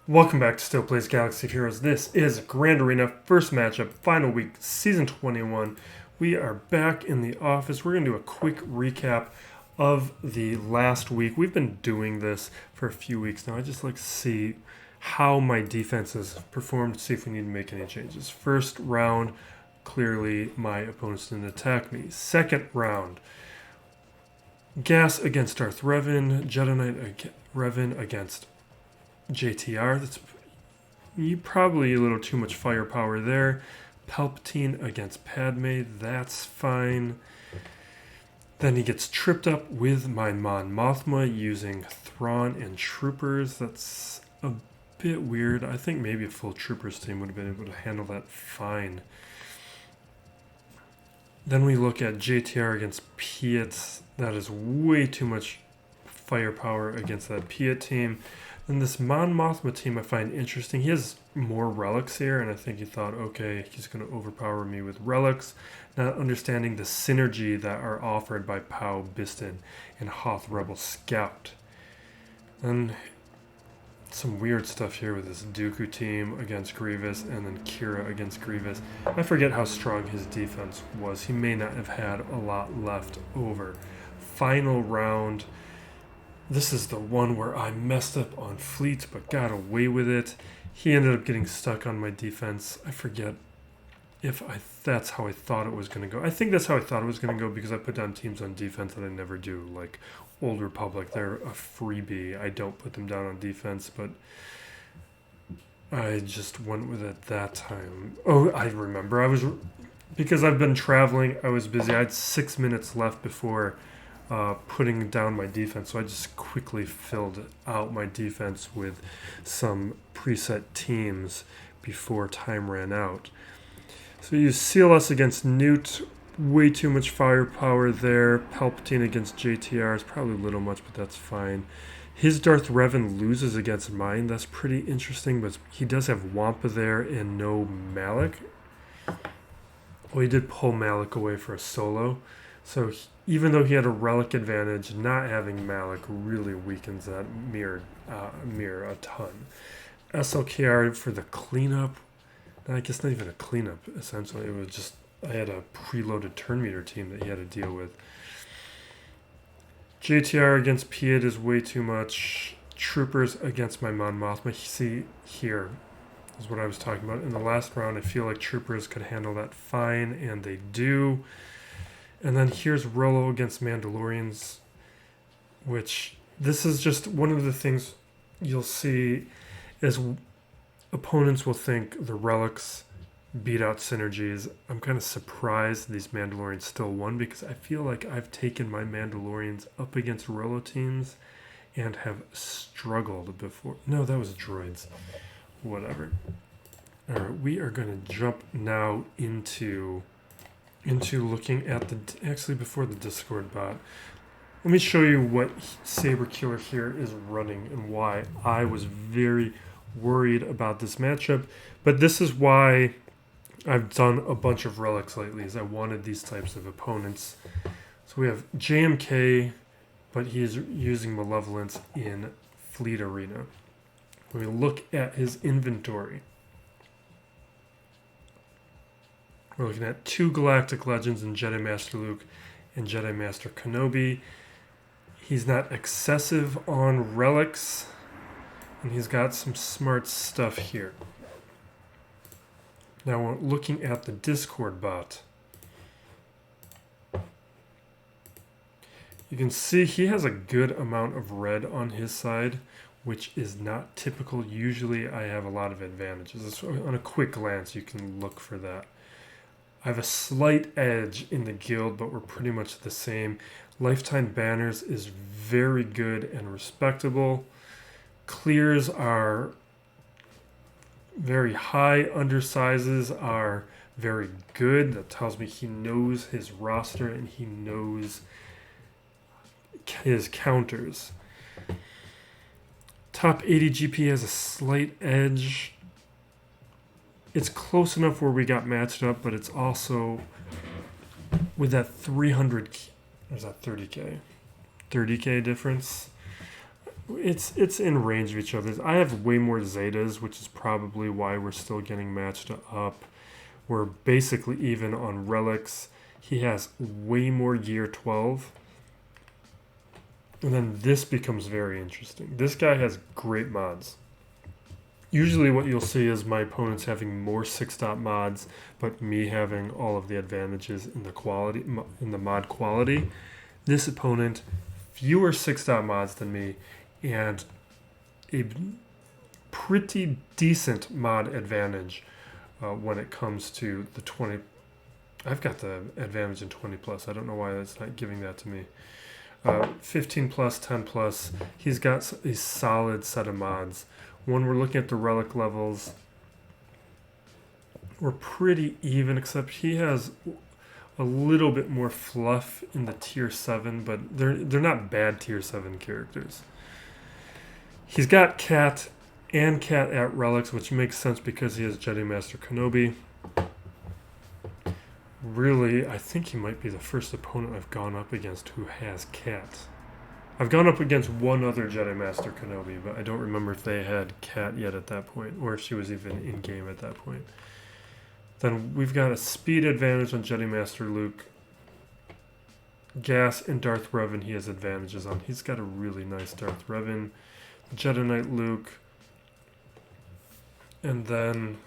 Welcome back to Still Plays Galaxy of Heroes. This is Grand Arena, first matchup, final week, Season 21. We are back in the office. We're going to do a quick recap of the last week. We've been doing this for a few weeks now. I just like to see how my defenses performed, see if we need to make any changes. First round, clearly my opponents didn't attack me. Second round, Gas against Darth Revan, Jedi Knight Revan against JTR. That's probably a little too much firepower there. Palpatine against Padme. That's fine. Then he gets tripped up with my Mon Mothma using Thrawn and Troopers. That's a bit weird. I think maybe a full Troopers team would have been able to handle that fine. Then we look at JTR against Piet. That is way too much firepower against that Piet team. And this Mon Mothma team I find interesting. He has more relics here, and I think he thought, okay, he's going to overpower me with relics, not understanding the synergy that are offered by Pow Biston and Hoth Rebel Scout. And some weird stuff here with this Dooku team against Grievous, and then Qira against Grievous. I forget how strong his defense was. He may not have had a lot left over. Final round. This is the one where I messed up on fleet but got away with it. He ended up getting stuck on my defense. I forget if that's how I thought it was going to go. I think that's how I thought it was going to go because I put down teams on defense that I never do, like Old Republic. They're a freebie. I don't put them down on defense, but I just went with it that time. Oh, I remember. Because I've been traveling, I was busy. I had 6 minutes left before putting down my defense, so I just quickly filled out my defense with some preset teams before time ran out. So you CLS against Newt, way too much firepower there. Palpatine against JTR is probably a little much, but that's fine. His Darth Revan loses against mine. That's pretty interesting, but he does have Wampa there and no Malak. Well, he did pull Malak away for a solo. So even though he had a relic advantage, not having Malak really weakens that mirror a ton. SLKR for the cleanup. I guess not even a cleanup, essentially. It was just, I had a preloaded turn meter team that he had to deal with. JTR against Piet is way too much. Troopers against my Mon Mothma. See, here is what I was talking about. In the last round, I feel like Troopers could handle that fine, and they do. And then here's Rolo against Mandalorians, which this is just one of the things you'll see is opponents will think the relics beat out synergies. I'm kind of surprised these Mandalorians still won because I feel like I've taken my Mandalorians up against Rolo teams and have struggled before. No, that was droids. Whatever. All right, we are going to jump now into looking at actually before the Discord bot. Let me show you what Saber Killer here is running and why I was very worried about this matchup. But this is why I've done a bunch of relics lately, is I wanted these types of opponents. So we have JMK, but he's using Malevolence in Fleet Arena. When we look at his inventory, we're looking at 2 Galactic Legends in Jedi Master Luke and Jedi Master Kenobi. He's not excessive on relics, and he's got some smart stuff here. Now we're looking at the Discord bot. You can see he has a good amount of red on his side, which is not typical. Usually I have a lot of advantages. So on a quick glance, you can look for that. I have a slight edge in the guild, but we're pretty much the same. Lifetime banners is very good and respectable. Clears are very high. Undersizes are very good. That tells me he knows his roster and he knows his counters. Top 80 GP has a slight edge. It's close enough where we got matched up, but it's also with that 300, there's that 30K difference. It's in range of each other. I have way more Zetas, which is probably why we're still getting matched up. We're basically even on relics. He has way more gear 12. And then this becomes very interesting. This guy has great mods. Usually what you'll see is my opponents having more 6-dot mods, but me having all of the advantages in the quality, in the mod quality. This opponent, fewer 6-dot mods than me, and a pretty decent mod advantage when it comes to the 20. I've got the advantage in 20 plus. I don't know why that's not giving that to me. 15 plus, 10 plus. He's got a solid set of mods. When we're looking at the relic levels, we're pretty even, except he has a little bit more fluff in the tier 7, but they're not bad tier 7 characters. He's got Cat and Cat at relics, which makes sense because he has Jedi Master Kenobi. Really, I think he might be the first opponent I've gone up against who has Cat. I've gone up against one other Jedi Master Kenobi, but I don't remember if they had Cat yet at that point, or if she was even in-game at that point. Then we've got a speed advantage on Jedi Master Luke. Gas and Darth Revan he has advantages on. He's got a really nice Darth Revan. Jedi Knight Luke. And then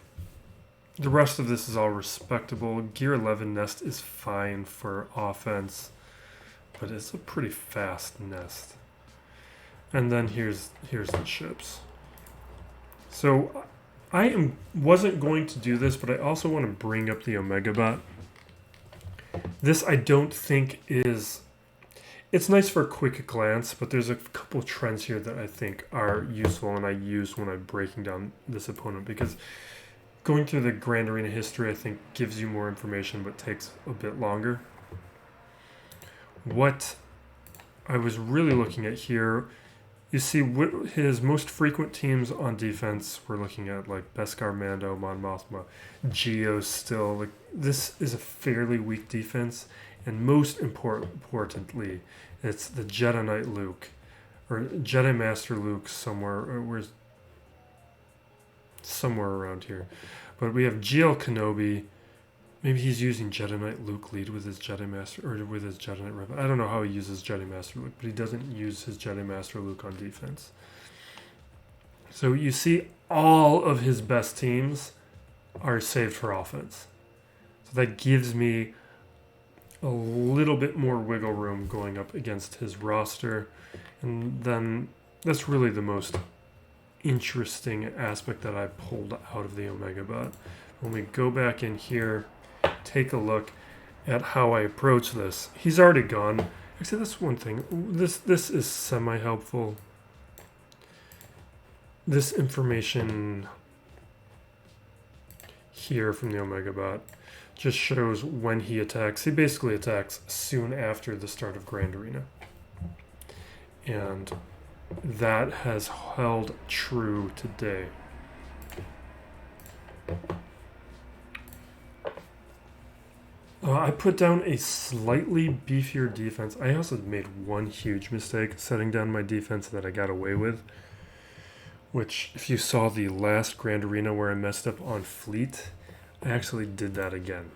the rest of this is all respectable. Gear 11 Nest is fine for offense, but it's a pretty fast nest. And then here's the ships. So I wasn't going to do this, but I also want to bring up the Omega Bot. This I don't think is... It's nice for a quick glance, but there's a couple trends here that I think are useful and I use when I'm breaking down this opponent, because going through the Grand Arena history I think gives you more information but takes a bit longer. What I was really looking at here, you see his most frequent teams on defense, we're looking at like Beskar, Mando, Mon Mothma, Geos still. Like, this is a fairly weak defense, and most importantly, it's the Jedi Knight Luke, or Jedi Master Luke somewhere around here. But we have GL Kenobi. Maybe he's using Jedi Knight Luke lead with his Jedi Master, or with his Jedi Knight Revan. I don't know how he uses Jedi Master Luke, but he doesn't use his Jedi Master Luke on defense. So you see all of his best teams are saved for offense. So that gives me a little bit more wiggle room going up against his roster. And then that's really the most interesting aspect that I pulled out of the Omega Bot. When we go back in here, take a look at how I approach this. He's already gone. Actually, that's one thing. This is semi-helpful. This information here from the Omega Bot just shows when he attacks. He basically attacks soon after the start of Grand Arena. And that has held true today. I put down a slightly beefier defense. I also made one huge mistake setting down my defense that I got away with, which, if you saw the last Grand Arena where I messed up on Fleet, I actually did that again.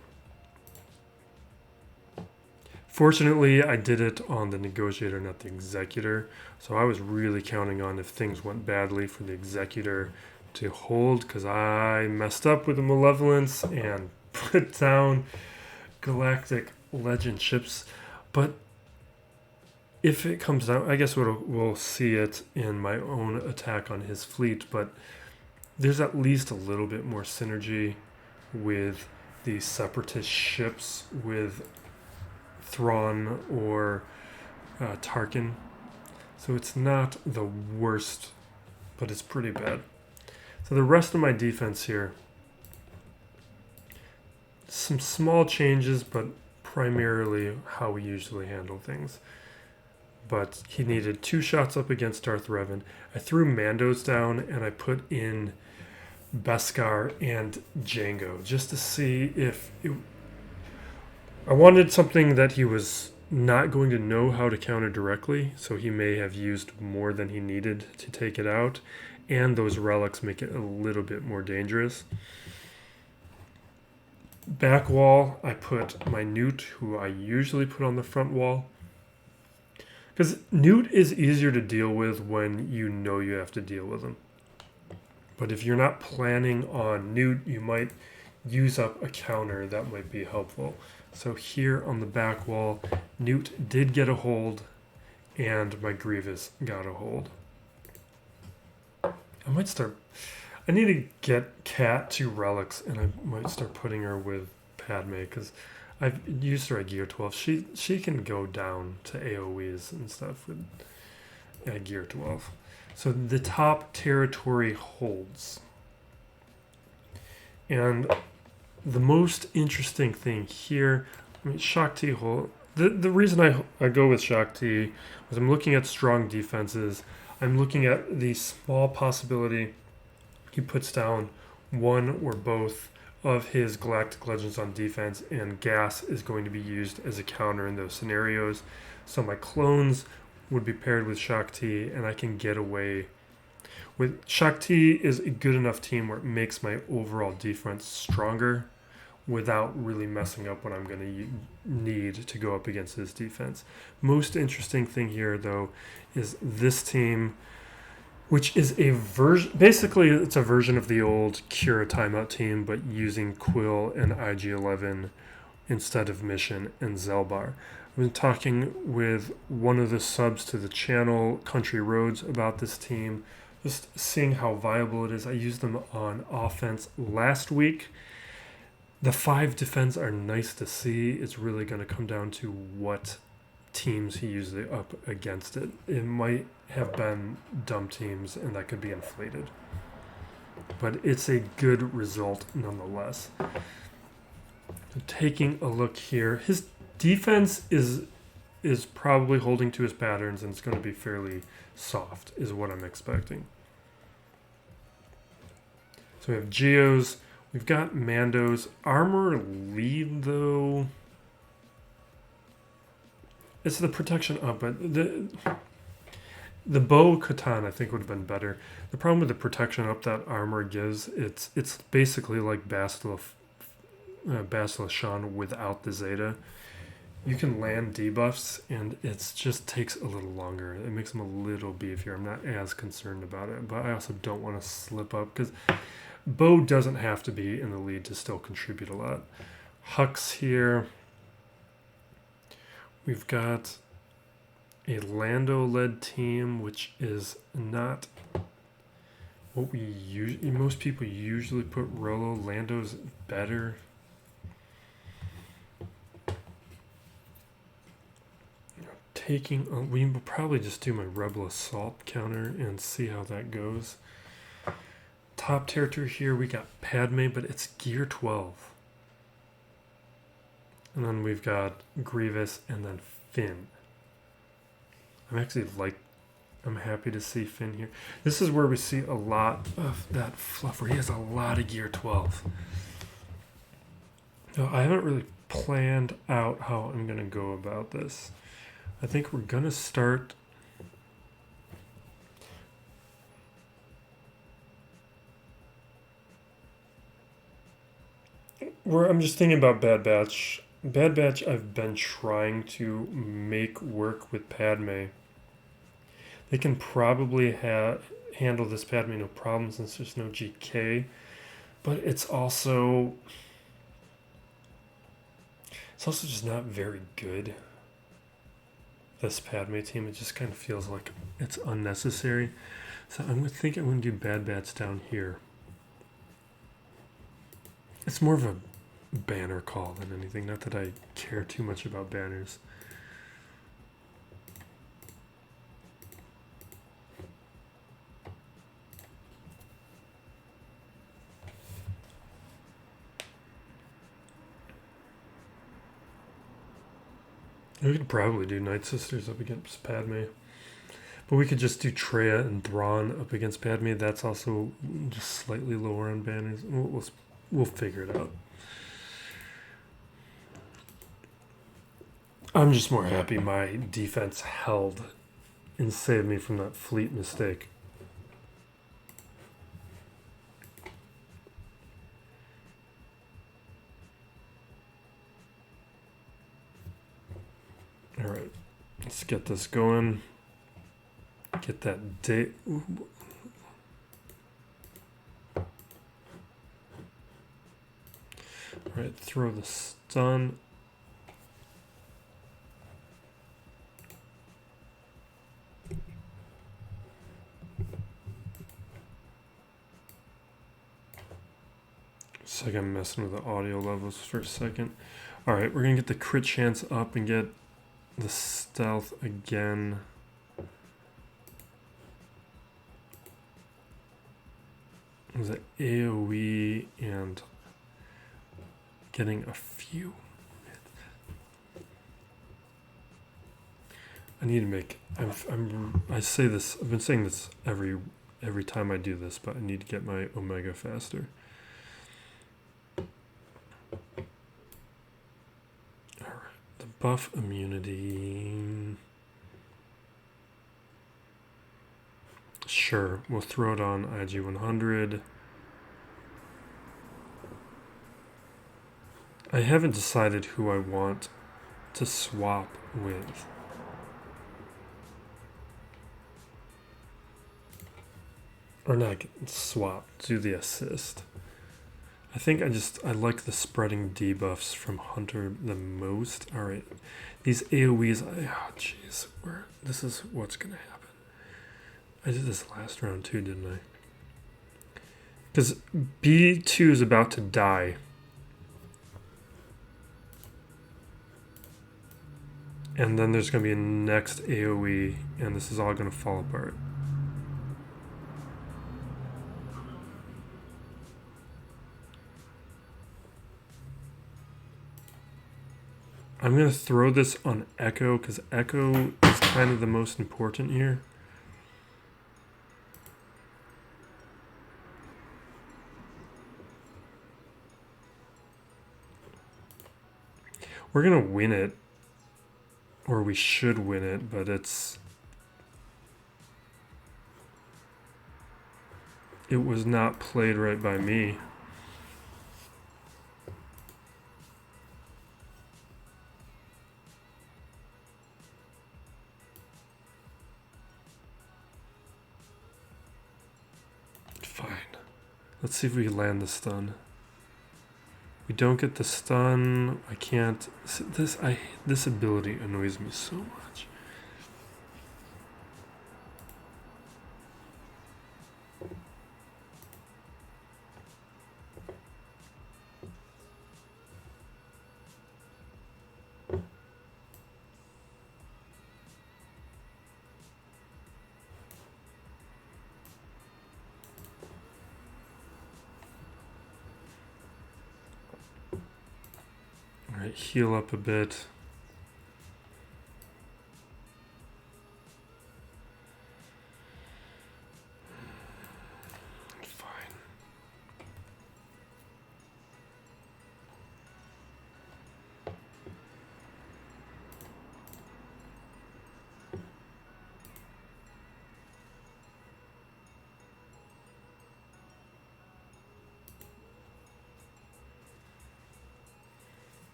Fortunately, I did it on the Negotiator, not the Executor, so I was really counting on, if things went badly, for the Executor to hold, because I messed up with the Malevolence and put down Galactic Legend ships. But if it comes down, I guess we'll see it in my own attack on his fleet, but there's at least a little bit more synergy with the Separatist ships with Thrawn or Tarkin. So it's not the worst, but it's pretty bad. So the rest of my defense here, some small changes, but primarily how we usually handle things. But he needed 2 shots up against Darth Revan. I threw Mandos down and I put in Beskar and Jango just to see if I wanted something that he was not going to know how to counter directly, so he may have used more than he needed to take it out, and those relics make it a little bit more dangerous. Back wall, I put my Newt, who I usually put on the front wall, because Newt is easier to deal with when you know you have to deal with him. But if you're not planning on Newt, you might use up a counter that might be helpful. So here on the back wall, Newt did get a hold, and my Grievous got a hold. I need to get Cat 2 relics, and I might start putting her with Padme, because I've used her at Gear 12. She can go down to AoEs and stuff at Gear 12. So the top territory holds. And the most interesting thing here, Shaak Ti hold. The reason I go with Shaak Ti is I'm looking at strong defenses. I'm looking at the small possibility he puts down one or both of his Galactic Legends on defense, and gas is going to be used as a counter in those scenarios. So my clones would be paired with Shaak Ti, and I can get away with Shaak Ti is a good enough team where it makes my overall defense stronger without really messing up what I'm going to need to go up against his defense. Most interesting thing here, though, is this team, which is a version, basically it's a version of the old Qira timeout team, but using Quill and IG-11 instead of Mission and Zelbar. I've been talking with one of the subs to the channel, Country Roads, about this team, just seeing how viable it is. I used them on offense last week. The 5 defense are nice to see. It's really going to come down to what teams he uses up against it. It might have been dumb teams, and that could be inflated. But it's a good result nonetheless. So taking a look here, his defense is probably holding to his patterns, and it's going to be fairly soft, is what I'm expecting. So we have Geos. We've got Mandos. Armor lead, though. It's the protection up, but the bow Katan I think would have been better. The problem with the protection up that armor gives, it's basically like Bastila Shan without the Zeta. You can land debuffs, and it just takes a little longer. It makes them a little beefier. I'm not as concerned about it, but I also don't want to slip up, because Bo doesn't have to be in the lead to still contribute a lot. Hux here. We've got a Lando-led team, which is not what we usually... Most people usually put Rolo. Lando's better. We will probably just do my Rebel Assault counter and see how that goes. Top territory here, we got Padme, but it's Gear 12. And then we've got Grievous and then Finn. I'm happy to see Finn here. This is where we see a lot of that fluff, where he has a lot of Gear 12. Now, I haven't really planned out how I'm going to go about this. I think we're going to start... I'm just thinking about Bad Batch. Bad Batch I've been trying to make work with Padme. They can probably handle this Padme no problem since there's no GK. But it's also just not very good. This Padme team, it just kind of feels like it's unnecessary. So I'm going to do Bad Batch down here. It's more of a banner call than anything. Not that I care too much about banners. We could probably do Night Sisters up against Padme. But we could just do Traya and Thrawn up against Padme. That's also just slightly lower on banners. We'll figure it out. I'm just more happy my defense held and saved me from that fleet mistake. All right, let's get this going. Get that date. All right, throw the stun. It's like I'm messing with the audio levels for a second. All right, we're gonna get the crit chance up and get the stealth again. Was it AoE and getting a few? I need to make. I say this. I've been saying this every time I do this, but I need to get my Omega faster. All right, the buff immunity. Sure, we'll throw it on IG 100. I haven't decided who I want to swap with. Or not swap, do the assist. I think I like the spreading debuffs from Hunter the most. Alright, these AoEs, oh jeez, this is what's gonna happen. I did this last round too, didn't I? Because B2 is about to die. And then there's going to be a next AoE, and this is all going to fall apart. I'm going to throw this on Echo, because Echo is kind of the most important here. We're going to win it. Or we should win it, but it was not played right by me. Fine. Let's see if we can land the stun. We don't get the stun. I can't. This ability annoys me so much. Alright, heal up a bit. Fine.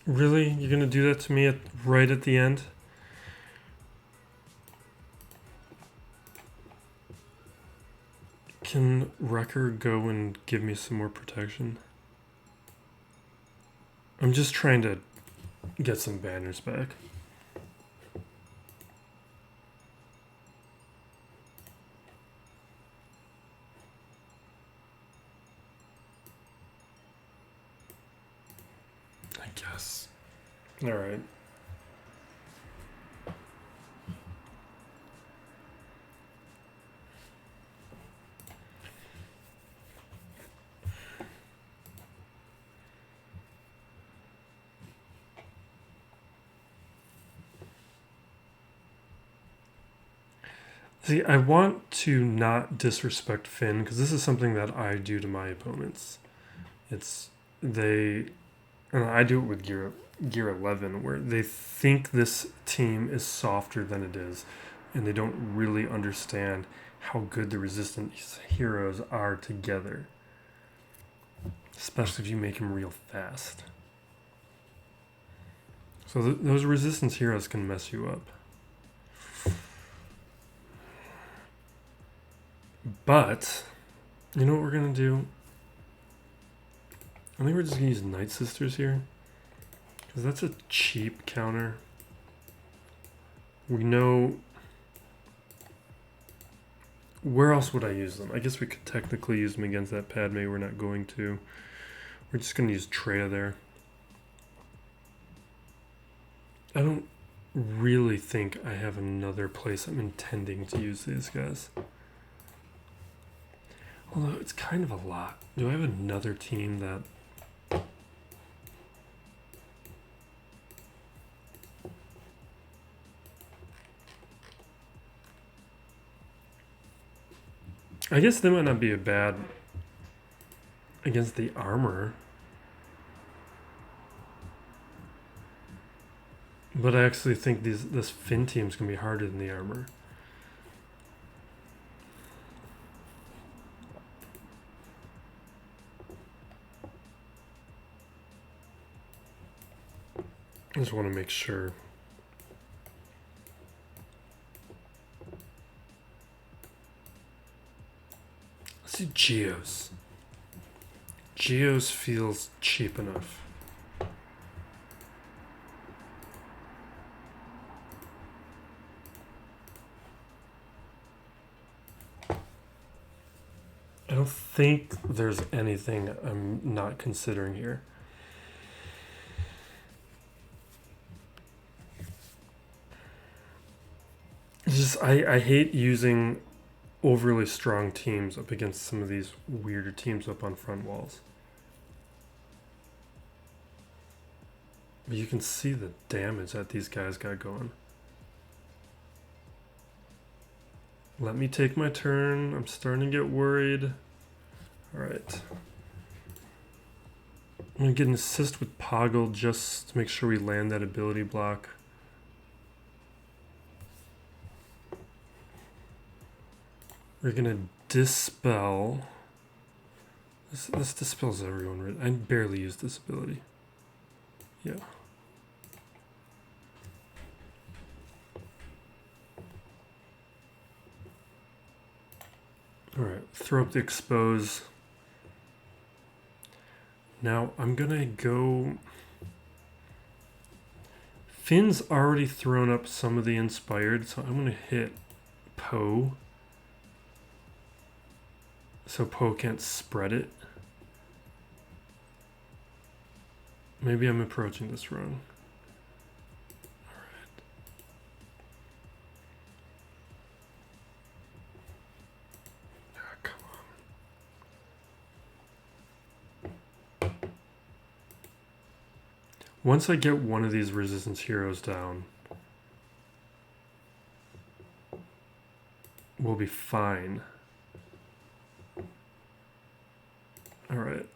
Really? You're gonna do that to me right at the end? Can Wrecker go and give me some more protection? I'm just trying to get some banners back. I guess. All right. See, I want to not disrespect Finn because this is something that I do to my opponents. It's they, and I do it with Gear 11, where they think this team is softer than it is, and they don't really understand how good the resistance heroes are together. Especially if you make them real fast. So those resistance heroes can mess you up. But, you know what we're going to do? I think we're just going to use Night Sisters here. Because that's a cheap counter. We know... Where else would I use them? I guess we could technically use them against that Padme. We're not going to. We're just going to use Traya there. I don't really think I have another place I'm intending to use these guys. Although it's kind of a lot. Do I have another team that... I guess they might not be a bad against the armor. But I actually think this Finn team's going to be harder than the armor. I just want to make sure. Let's do Geos. Geos feels cheap enough. I don't think there's anything I'm not considering here. Just I hate using overly strong teams up against some of these weirder teams up on front walls. But you can see the damage that these guys got going. Let me take my turn. I'm starting to get worried. Alright. I'm going to get an assist with Poggle just to make sure we land that ability block. We're going to dispel. This dispels everyone, right? I barely use this ability. Yeah. Alright, throw up the expose. Now I'm gonna go... Finn's already thrown up some of the inspired, so I'm gonna hit Poe. So Poe can't spread it. Maybe I'm approaching this wrong. Once I get one of these resistance heroes down, we'll be fine. Alright,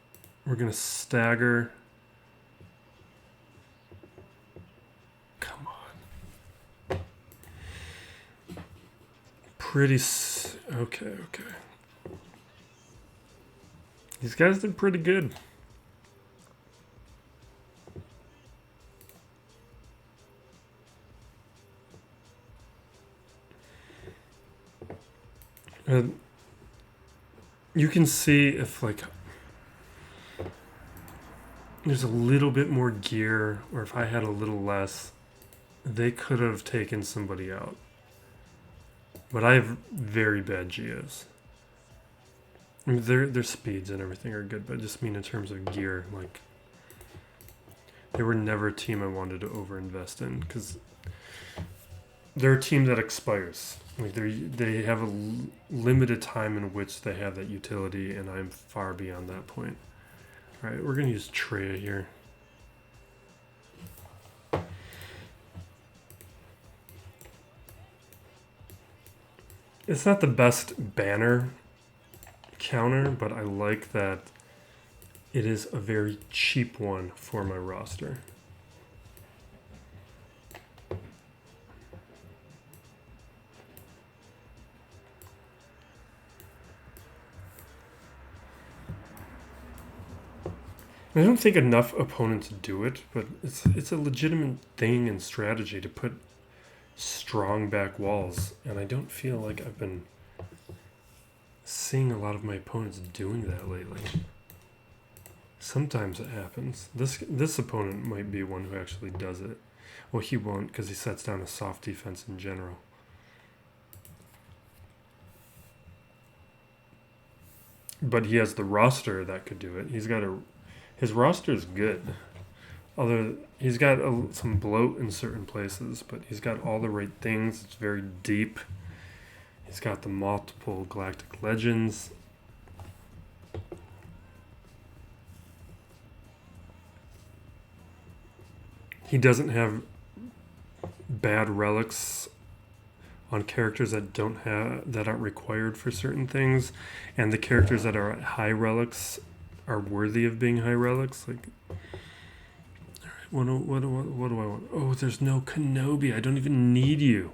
we're gonna stagger. Come on. Okay. These guys did pretty good. You can see if like there's a little bit more gear, or if I had a little less, they could have taken somebody out. But I have very bad Geos. I mean, their speeds and everything are good, but I just mean in terms of gear, like they were never a team I wanted to overinvest in because they're a team that expires. Like they have a limited time in which they have that utility, and I'm far beyond that point. All right, we're gonna use Traya here. It's not the best banner counter, but I like that it is a very cheap one for my roster. I don't think enough opponents do it, but it's a legitimate thing and strategy to put strong back walls, and I don't feel like I've been seeing a lot of my opponents doing that lately. Sometimes it happens. This opponent might be one who actually does it. Well, he won't because he sets down a soft defense in general. But he has the roster that could do it. His roster is good. Although he's got some bloat in certain places, but he's got all the right things. It's very deep. He's got the multiple galactic legends. He doesn't have bad relics on characters that aren't required for certain things, and the characters that are at high relics are worthy of being high relics. Like, all right, what do I want? Oh, there's no Kenobi. I don't even need you.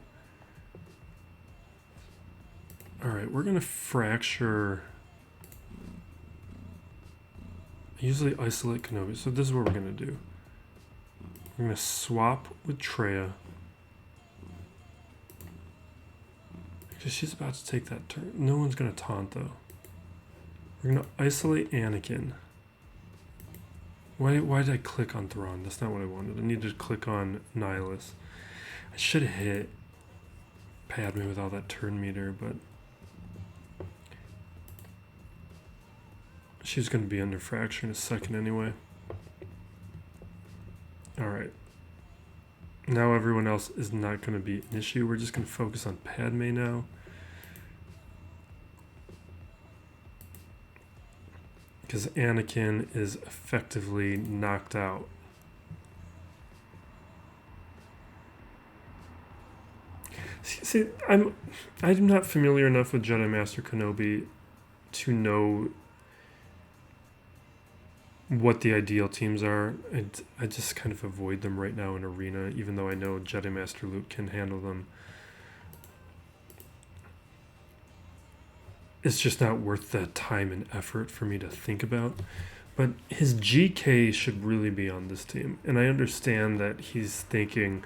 All right, we're gonna fracture. I usually isolate Kenobi, so this is what we're gonna do. We're gonna swap with Traya. Because she's about to take that turn. No one's gonna taunt though. We're gonna isolate Anakin. Why did I click on Thrawn? That's not what I wanted. I needed to click on Nihilus. I should have hit Padme with all that turn meter, but she's gonna be under fracture in a second anyway. Alright. Now everyone else is not going to be an issue. We're just going to focus on Padme now. Because Anakin is effectively knocked out. See, I'm not familiar enough with Jedi Master Kenobi to know what the ideal teams are. I just kind of avoid them right now in Arena, even though I know Jedi Master Luke can handle them. It's just not worth that time and effort for me to think about. But his GK should really be on this team. And I understand that he's thinking,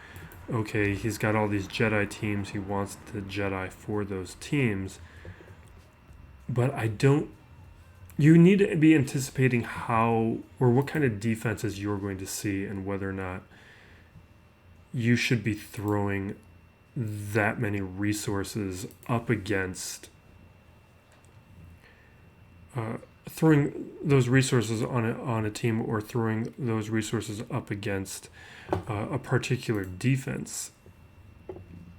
okay, he's got all these Jedi teams. He wants the Jedi for those teams. But you need to be anticipating how or what kind of defenses you're going to see and whether or not you should be throwing that many resources up against throwing those resources on a team or throwing those resources up against a particular defense.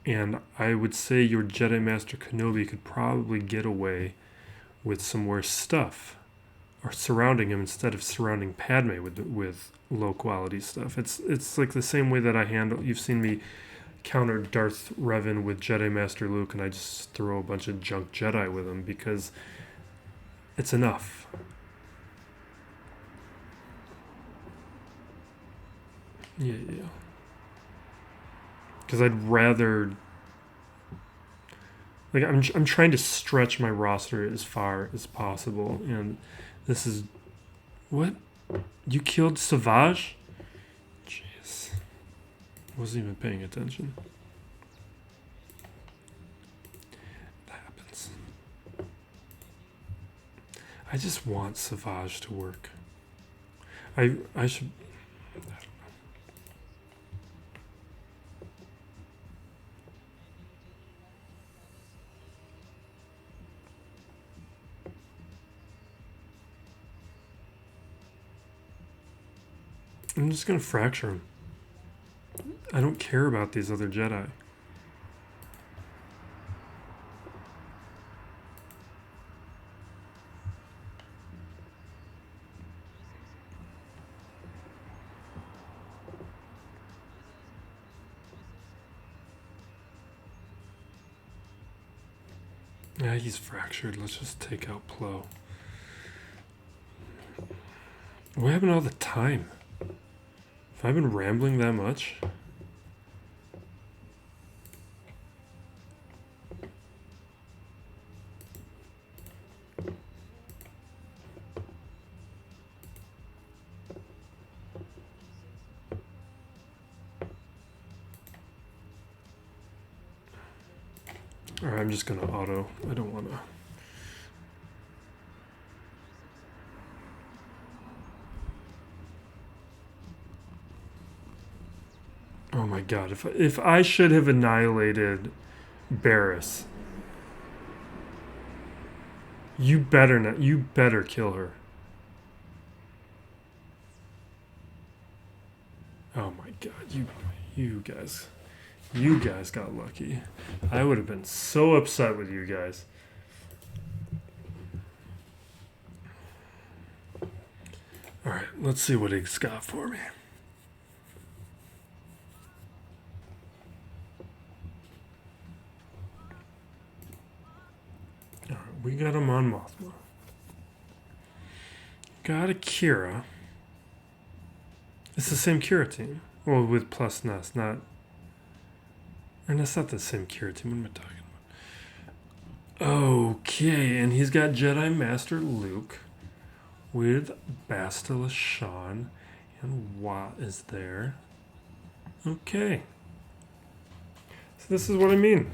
And I would say your Jedi Master Kenobi could probably get away with some worse stuff, or surrounding him instead of surrounding Padme with low quality stuff. It's like the same way that you've seen me counter Darth Revan with Jedi Master Luke, and I just throw a bunch of junk Jedi with him because it's enough. Yeah. Because I'd rather. Like I'm trying to stretch my roster as far as possible, and this is what you killed SWGOH? Jeez, wasn't even paying attention. That happens. I just want SWGOH to work. I should. I'm just going to fracture him. I don't care about these other Jedi. Yeah, he's fractured. Let's just take out Plo. What happened all the time? Have I been rambling that much? Alright, I'm just gonna auto. I don't wanna. Oh my god, if I should have annihilated Barris, you better not. You better kill her. Oh my god, you guys got lucky. I would have been so upset with you guys. Alright, let's see what he's got for me. Alright, we got him on Mothma. Got a Qira. It's the same Qira team. Well, with plus Nest, not... And that's not the same Qira team. What am I talking about? Okay, and he's got Jedi Master Luke with Bastila Shan, and Wat is there. Okay. So this is what I mean.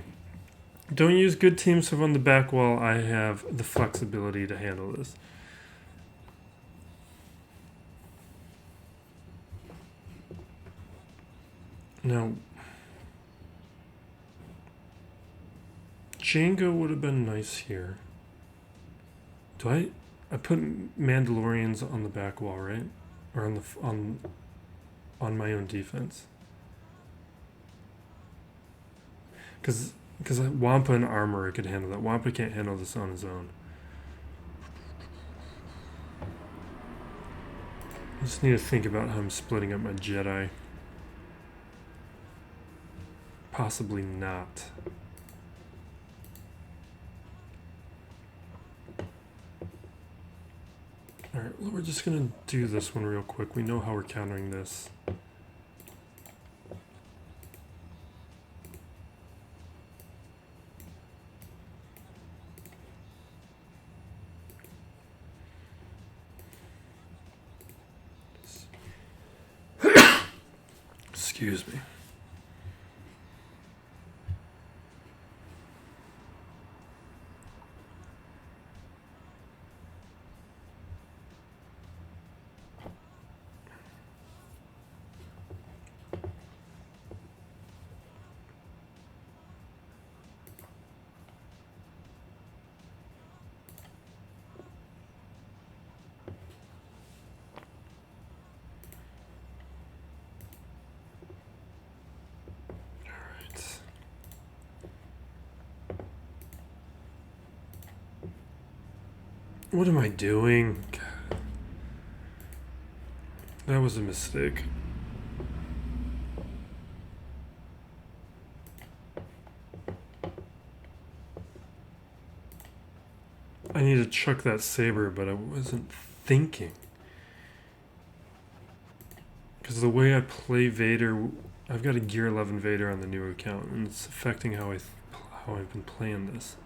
Don't use good teams to run the back while I have the flexibility to handle this. Now, Django would have been nice here. Do I put Mandalorians on the back wall, right? Or on my own defense? Because Wampa and Armorer could handle that. Wampa can't handle this on his own. I just need to think about how I'm splitting up my Jedi. Possibly not. Alright, well, we're just gonna do this one real quick. We know how we're countering this. Excuse me. What am I doing? That was a mistake. I need to chuck that saber, but I wasn't thinking. Because the way I play Vader, I've got a Gear 11 Vader on the new account, and it's affecting how I've been playing this.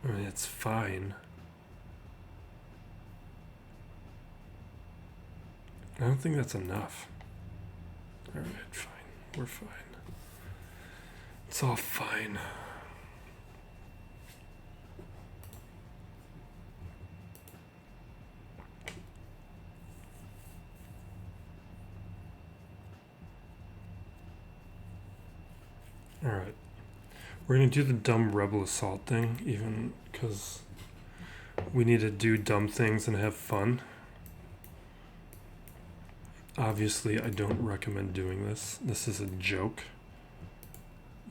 I mean, it's fine. I don't think that's enough. Alright, fine. We're fine. It's all fine. Alright. We're going to do the dumb rebel assault thing, even because we need to do dumb things and have fun. Obviously, I don't recommend doing this. This is a joke.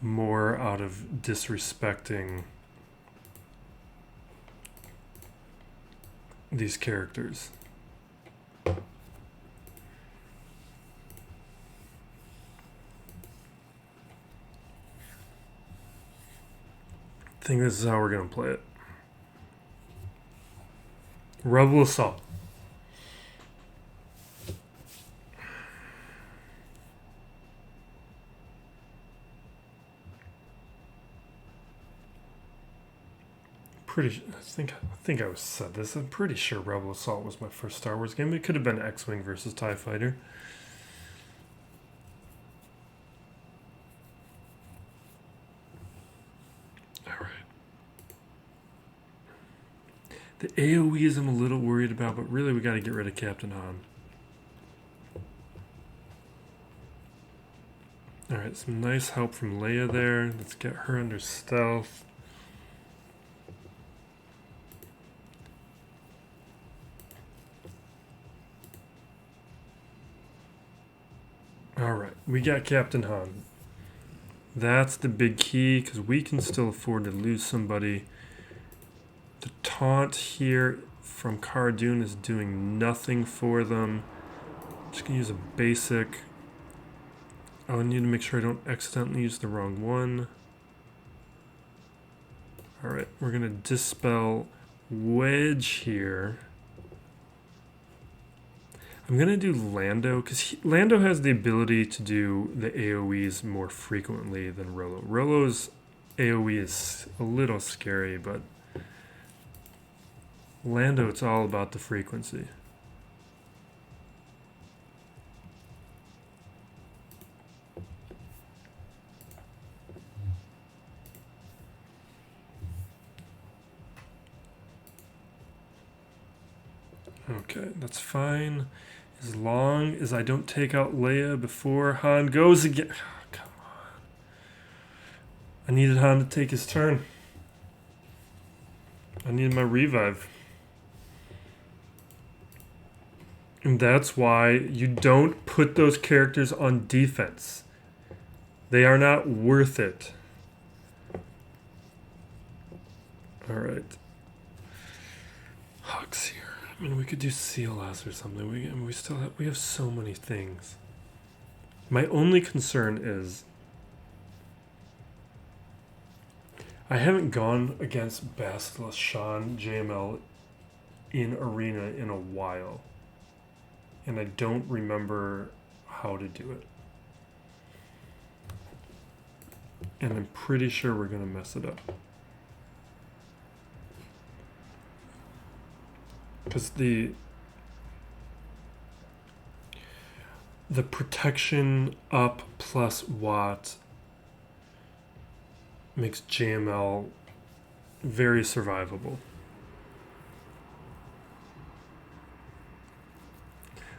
More out of disrespecting these characters. think this is how we're going to play it. Rebel Assault. I think I said this. I'm pretty sure Rebel Assault was my first Star Wars game. It could have been X-Wing versus TIE Fighter. All right. The AoEs I'm a little worried about, but really we got to get rid of Captain Han. All right, some nice help from Leia there. Let's get her under stealth. Alright, we got Captain Han. That's the big key, because we can still afford to lose somebody. The taunt here from Cara Dune is doing nothing for them. Just going to use a basic. Oh, I need to make sure I don't accidentally use the wrong one. Alright, we're going to dispel Wedge here. I'm going to do Lando, because Lando has the ability to do the AoEs more frequently than Rolo. Rolo's AoE is a little scary, but Lando, it's all about the frequency. Okay, that's fine. As long as I don't take out Leia before Han goes again. Oh, come on. I needed Han to take his turn. I needed my revive. And that's why you don't put those characters on defense. They are not worth it. Alright. Hux here. I mean, we could do CLS or something. We have so many things. My only concern is I haven't gone against Bast, Sean, JML in Arena in a while. And I don't remember how to do it. And I'm pretty sure we're going to mess it up. Because the protection up plus Watt makes JML very survivable.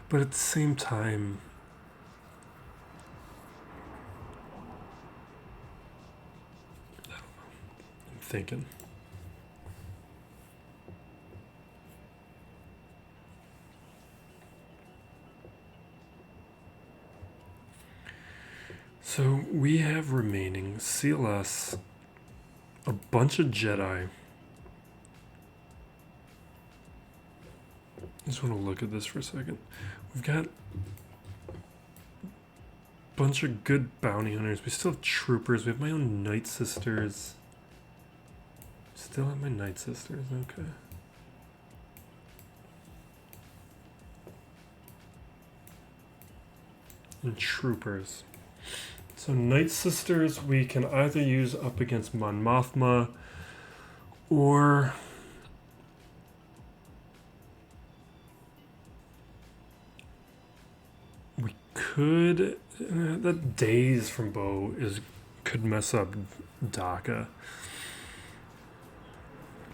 But at the same time, I don't know. I'm thinking. So we have remaining CLS, a bunch of Jedi. I just want to look at this for a second. We've got a bunch of good bounty hunters. We still have troopers. We have my own Night Sisters. Still have my Night Sisters, okay. And troopers. So Night Sisters we can either use up against Mon Mothma or we could that daze from Bo could mess up DACA.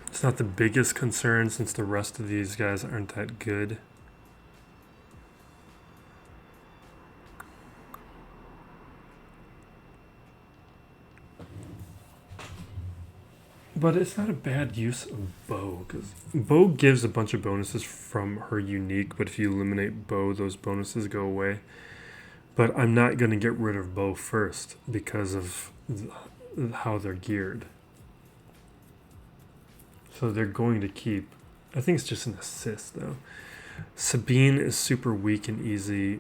It's not the biggest concern since the rest of these guys aren't that good. But it's not a bad use of Bo, because Bo gives a bunch of bonuses from her unique, but if you eliminate Bo, those bonuses go away. But I'm not going to get rid of Bo first because of how they're geared. So they're going to keep... I think it's just an assist, though. Sabine is super weak and easy.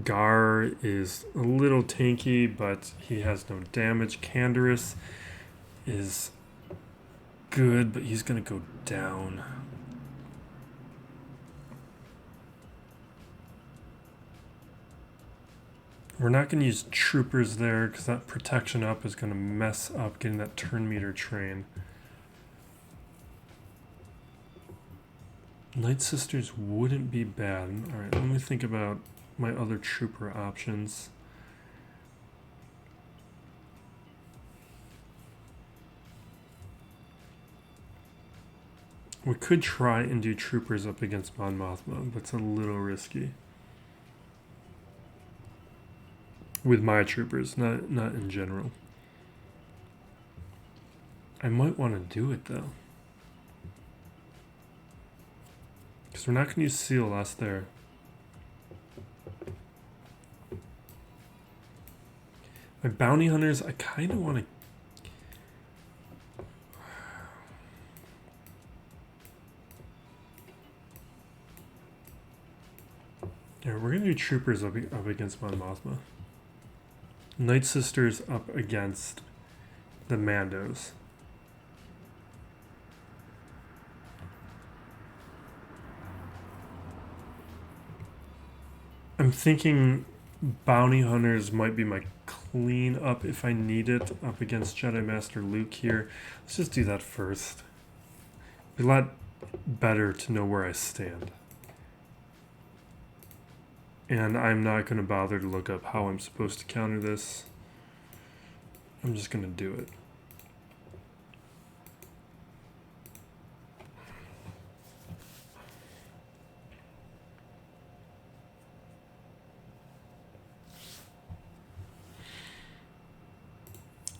Gar is a little tanky, but he has no damage. Canderous is good, but he's gonna go down. We're not going to use troopers there because that protection up is going to mess up getting that turn meter train. Night Sisters wouldn't be bad. Alright, let me think about my other trooper options. We could try and do troopers up against Mon Mothma, but it's a little risky. With my troopers, not in general. I might want to do it though. Because we're not going to use CLS there. My bounty hunters, I kind of want to... Yeah, we're going to do troopers up against Mon Mothma. Night Sisters up against the Mandos. I'm thinking bounty hunters might be my clean up if I need it up against Jedi Master Luke here. Let's just do that first. It'd be a lot better to know where I stand. And I'm not going to bother to look up how I'm supposed to counter this. I'm just going to do it.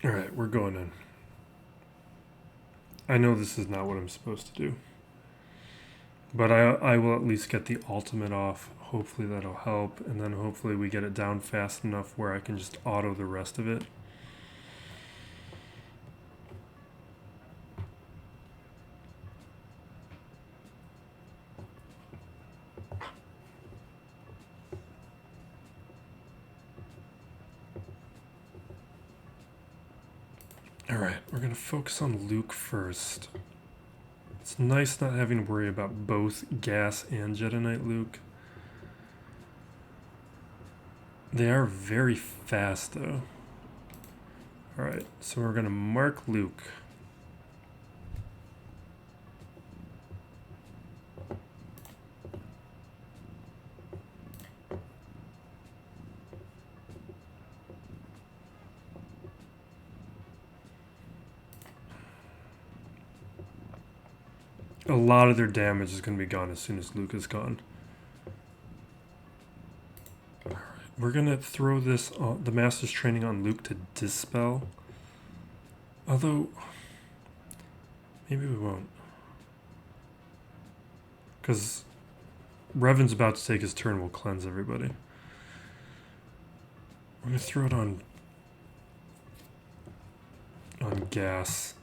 Alright, we're going in. I know this is not what I'm supposed to do. But I will at least get the ultimate off. Hopefully that'll help. And then hopefully we get it down fast enough where I can just auto the rest of it. Alright, we're going to focus on Luke first. It's nice not having to worry about both Gas and Jedi Knight Luke. They are very fast though. Alright, so we're going to mark Luke. A lot of their damage is going to be gone as soon as Luke is gone. Alright, we're going to throw this, the Master's Training on Luke to dispel. Although, maybe we won't. Because Revan's about to take his turn, we'll cleanse everybody. We're going to throw it on Gas.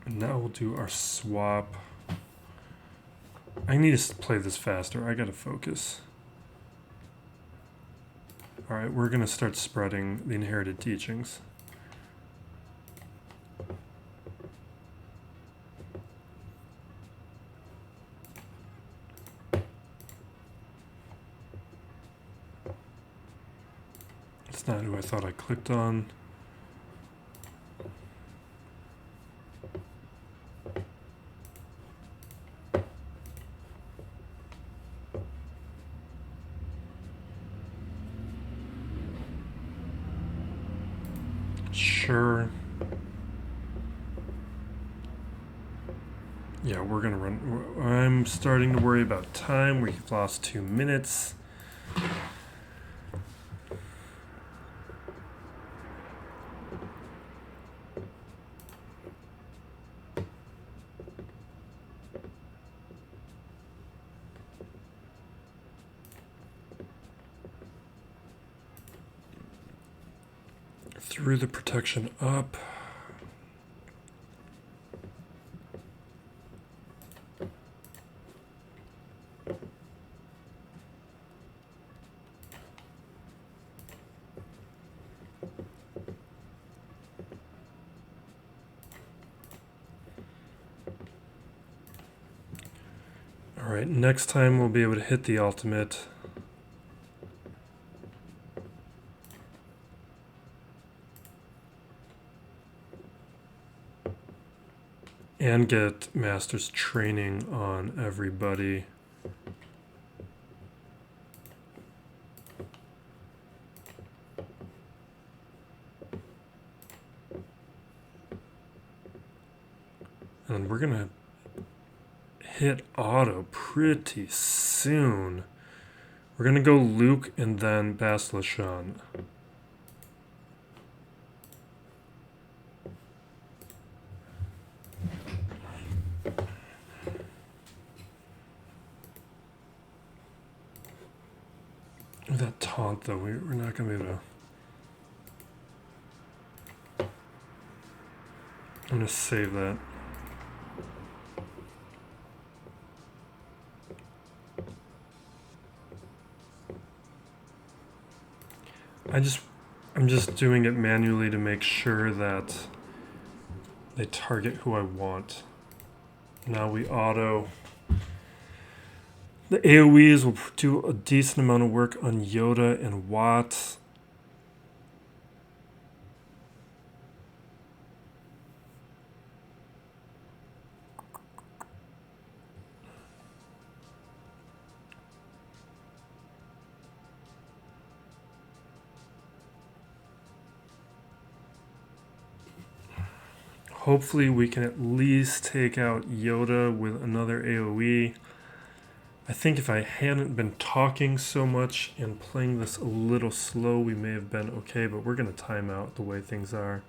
Now we'll do our swap. I need to play this faster. I gotta focus. Alright, we're gonna start spreading the inherited teachings. It's not who I thought I clicked on. Sure. Yeah, we're gonna run. I'm starting to worry about time. We've lost 2 minutes. Through the protection up. Alright, next time we'll be able to hit the ultimate. And get Master's training on everybody. And we're gonna hit auto pretty soon. We're gonna go Luke and then Bast LaShawn. With that taunt though, we're not gonna be able to. I'm gonna save that. I'm just doing it manually to make sure that they target who I want. Now we auto. The AoEs will do a decent amount of work on Yoda and Watt. Hopefully we can at least take out Yoda with another AoE. I think if I hadn't been talking so much and playing this a little slow, we may have been okay, but we're going to time out the way things are.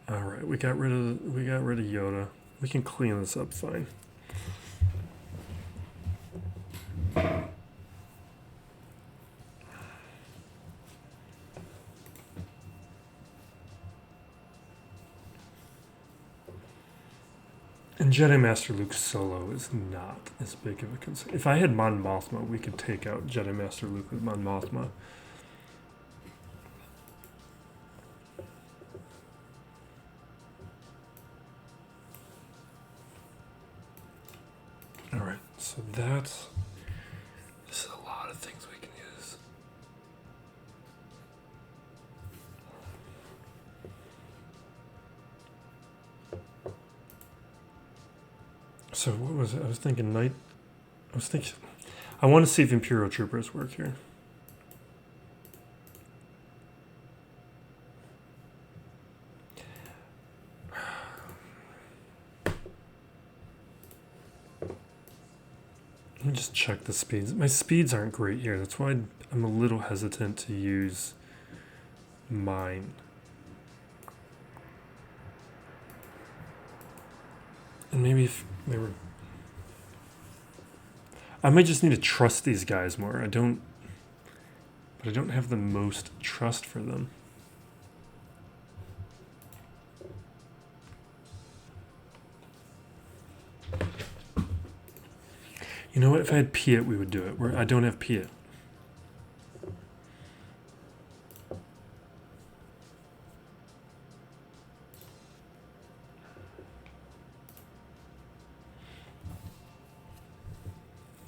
All right, we got rid of Yoda. We can clean this up fine. And Jedi Master Luke solo is not as big of a concern. If I had Mon Mothma, we could take out Jedi Master Luke with Mon Mothma. Alright, so this is a lot of things we can use. So what was it? I was thinking I want to see if Imperial Troopers work here. Let me just check the speeds. My speeds aren't great here. That's why I'm a little hesitant to use mine. And maybe if they were... I might just need to trust these guys more. But I don't have the most trust for them. You know what? If I had Piet, we would do it. I don't have Piet.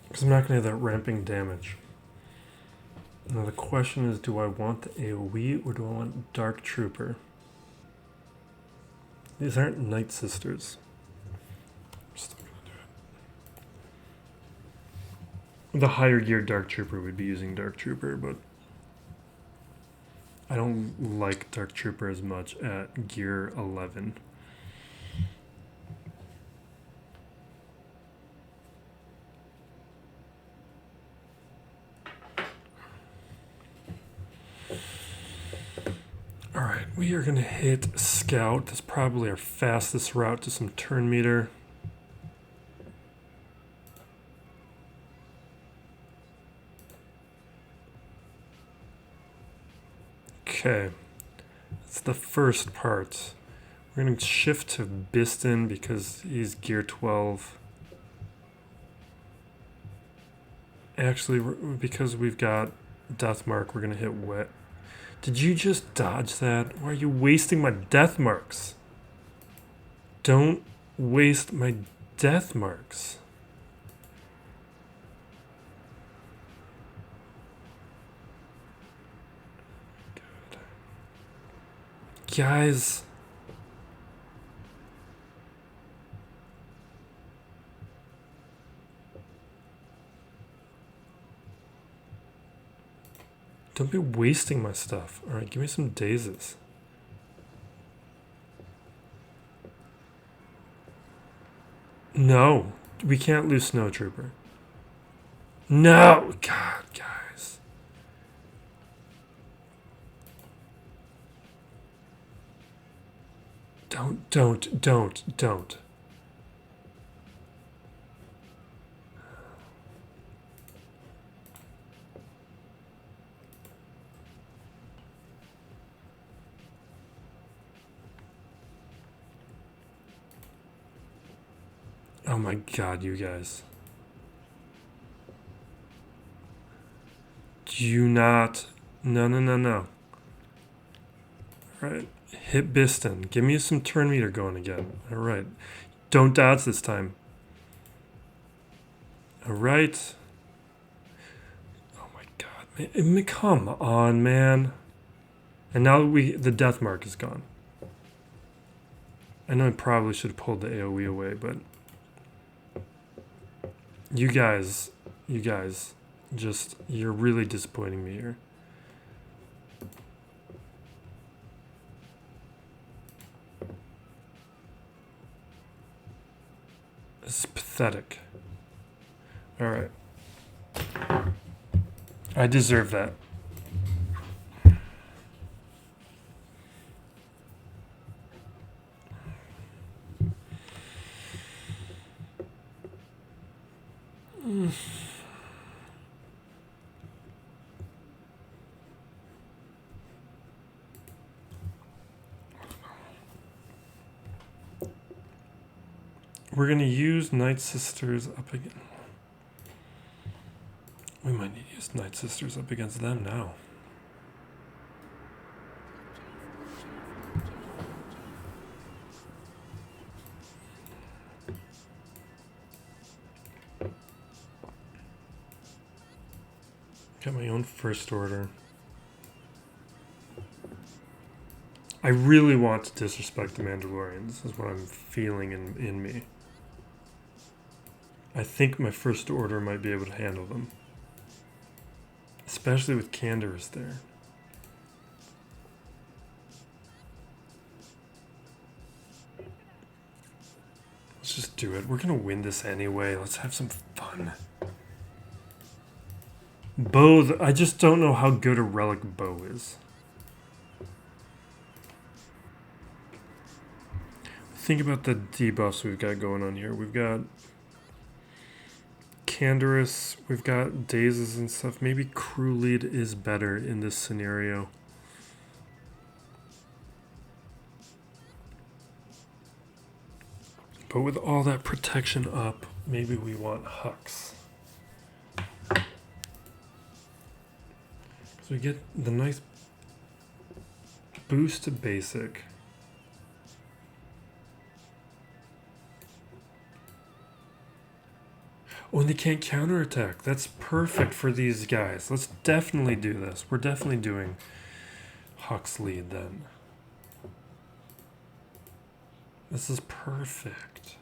Because I'm not going to have that ramping damage. Now the question is, do I want the AoE or do I want Dark Trooper? These aren't Night Sisters. I'm still going to do it. The higher gear Dark Trooper would be using Dark Trooper, but I don't like Dark Trooper as much at gear 11. Alright, we are going to hit Scout. That's probably our fastest route to some turn meter. Okay, that's the first part. We're going to shift to Biston because he's gear 12. Actually, because we've got death mark, we're gonna hit wet. Did you just dodge that? Why are you wasting my death marks? Don't waste my death marks. Good. Guys. Don't be wasting my stuff. Alright, give me some dazes. No, we can't lose Snow Trooper. No! God, guys. Don't. Oh my god, you guys. Do not. No. Alright. Hit Biston. Give me some turn meter going again. Alright. Don't dodge this time. Alright. Oh my god. Man, come on, man. And now the death mark is gone. I know I probably should have pulled the AoE away, but you guys, just, you're really disappointing me here. This is pathetic. Alright. I deserve that. We're going to use Night Sisters up again. We might need to use Night Sisters up against them now. Got my own first order. I really want to disrespect the Mandalorians, is what I'm feeling in me. I think my first order might be able to handle them. Especially with Canderous there. Let's just do it. We're going to win this anyway. Let's have some fun. Bow, I just don't know how good a relic bow is. Think about the debuffs we've got going on here. We've got Canderous, we've got dazes and stuff. Maybe crew lead is better in this scenario. But with all that protection up, maybe we want Hux. Because we get the nice boost to basic. Oh, and they can't counterattack. That's perfect for these guys. Let's definitely do this. We're definitely doing Hux lead then. This is perfect.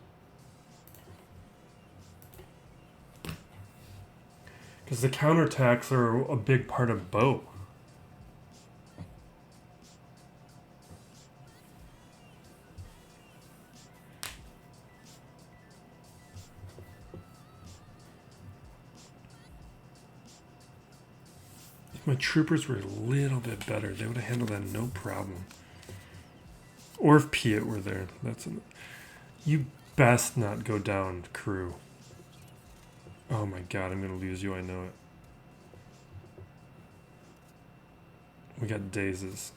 Because the counterattacks are a big part of bow. If my troopers were a little bit better, they would have handled that no problem. Or if Piet were there. You best not go down, crew. Oh my god, I'm going to lose you, I know it. We got dazes.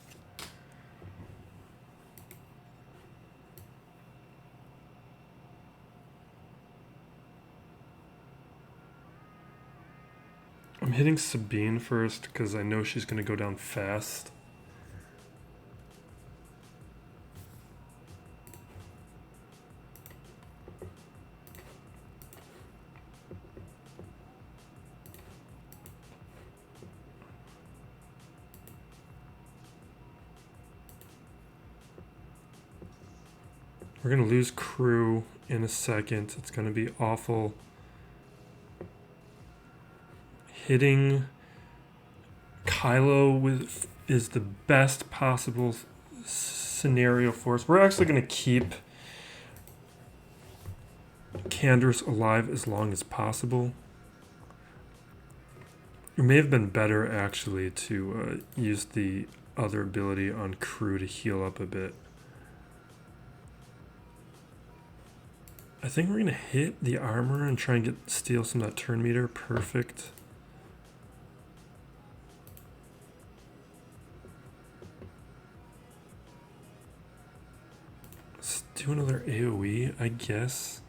I'm hitting Sabine first because I know she's going to go down fast. We're going to lose crew in a second. It's going to be awful. Hitting Kylo with is the best possible scenario for us. We're actually going to keep Canderous alive as long as possible. It may have been better actually to use the other ability on crew to heal up a bit. I think we're going to hit the armor and try and steal some of that turn meter. Perfect. Let's do another AoE, I guess.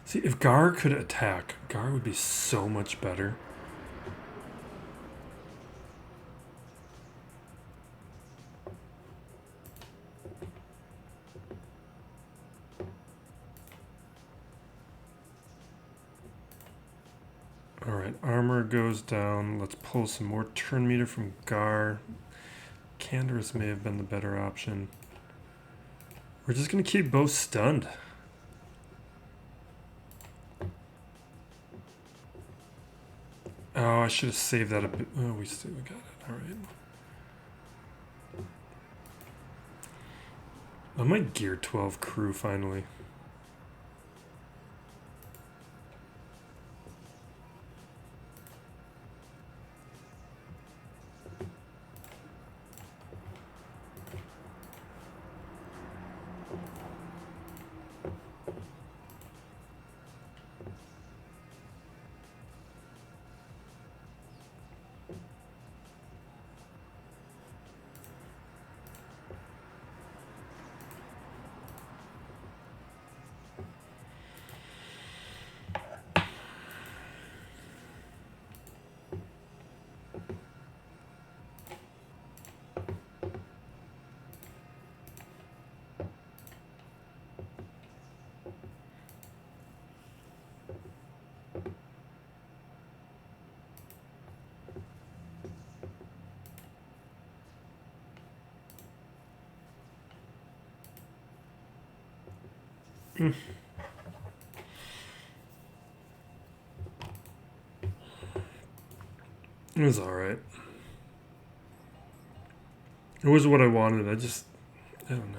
See, if Gar could attack, Gar would be so much better. Alright, armor goes down. Let's pull some more turn meter from Gar. Canderous may have been the better option. We're just going to keep both stunned. Oh, I should have saved that a bit. Oh, we got it. All right. I might gear 12 crew finally. It was alright. It was what I wanted. I don't know.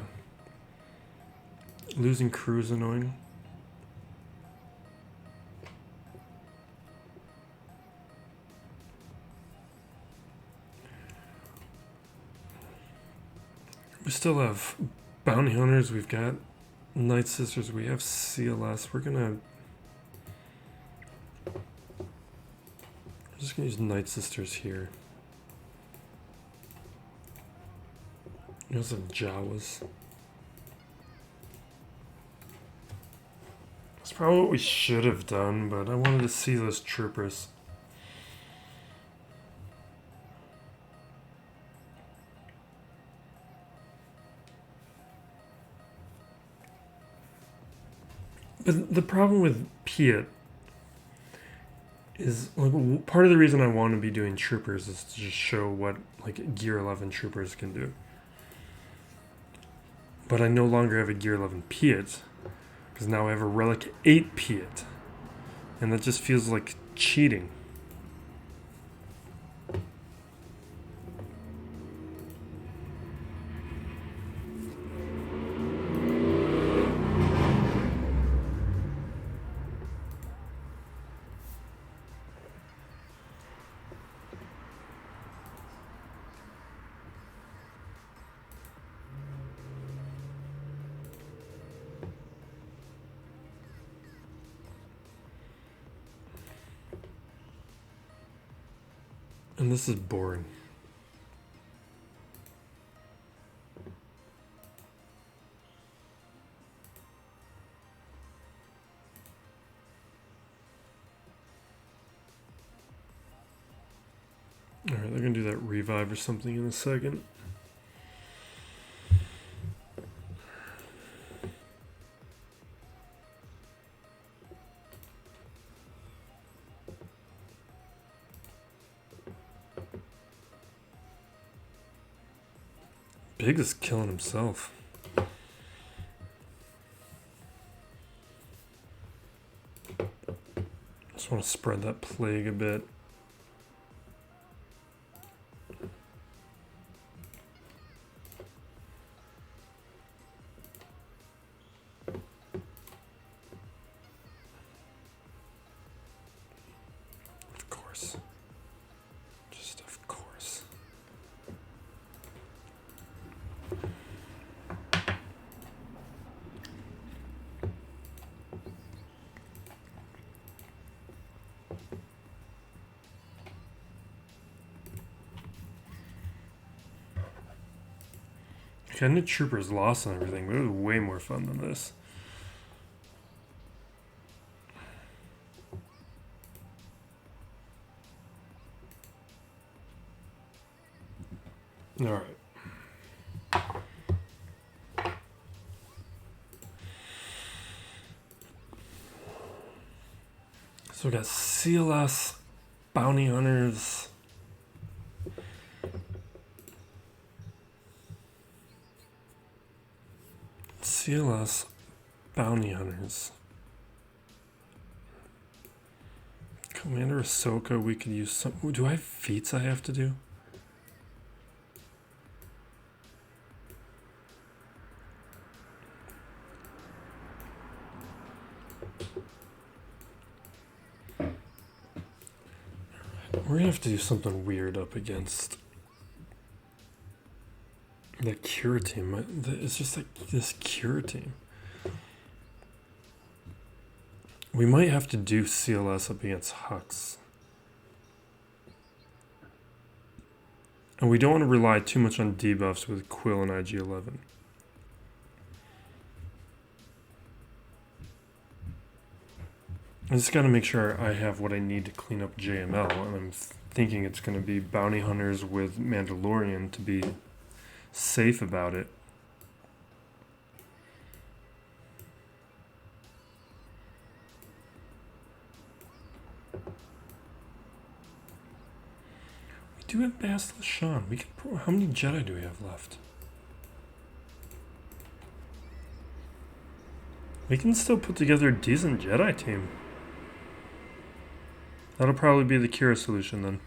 Losing crew is annoying. We still have bounty hunters. We've got Night Sisters. We have CLS. We're just gonna use Night Sisters here. We also have Jawas. That's probably what we should have done, but I wanted to see those troopers. But the problem with Piet is, like, part of the reason I want to be doing troopers is to just show what, like, Gear 11 troopers can do. But I no longer have a Gear 11 Piet, because now I have a Relic 8 Piet. And that just feels like cheating. And this is boring. Alright, they're going to do that revive or something in a second. Big is killing himself. Just want to spread that plague a bit. Of course. Just of course. I knew Troopers lost and everything, but it was way more fun than this. Alright. So we got CLS, Bounty Hunters. CLS, Bounty Hunters. Commander Ahsoka, we could use some. Ooh, do I have feats I have to do? We're gonna have to do something weird up against that Qira team. It's just like this Qira team. We might have to do CLS up against Hux. And we don't want to rely too much on debuffs with Quill and IG-11. I just got to make sure I have what I need to clean up JML, and I'm thinking it's going to be Bounty Hunters with Mandalorian to be safe about it. We do have Bast LaShawn. We could. How many Jedi do we have left? We can still put together a decent Jedi team. That'll probably be the Qira solution then.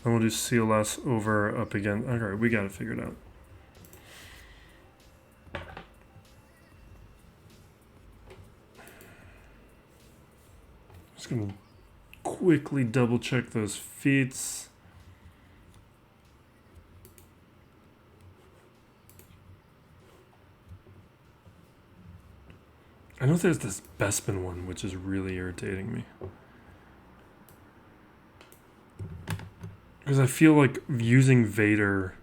Then we'll do CLS over up again. Alright, we got it figured out. Just gonna quickly double check those feats. I know there's this Bespin one, which is really irritating me. Because I feel like using Vader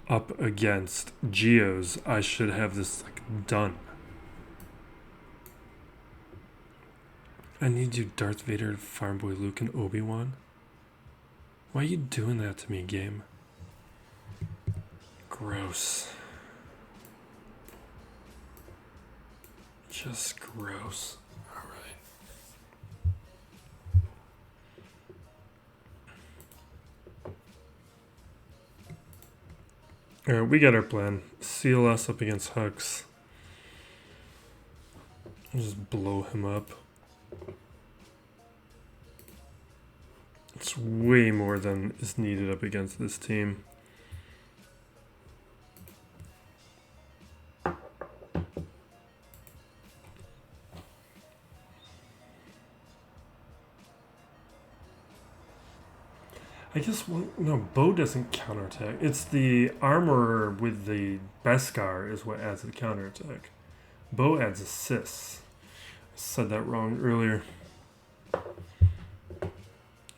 up against Geos, I should have this like done. I need to do Darth Vader, Farm Boy Luke, and Obi-Wan. Why are you doing that to me, game? Gross. Just gross. Alright, we got our plan. CLS up against Hux. Just blow him up. It's way more than is needed up against this team. I guess, well, no, Bo doesn't counterattack. It's the armorer with the Beskar is what adds the counterattack. Bo adds assists. I said that wrong earlier.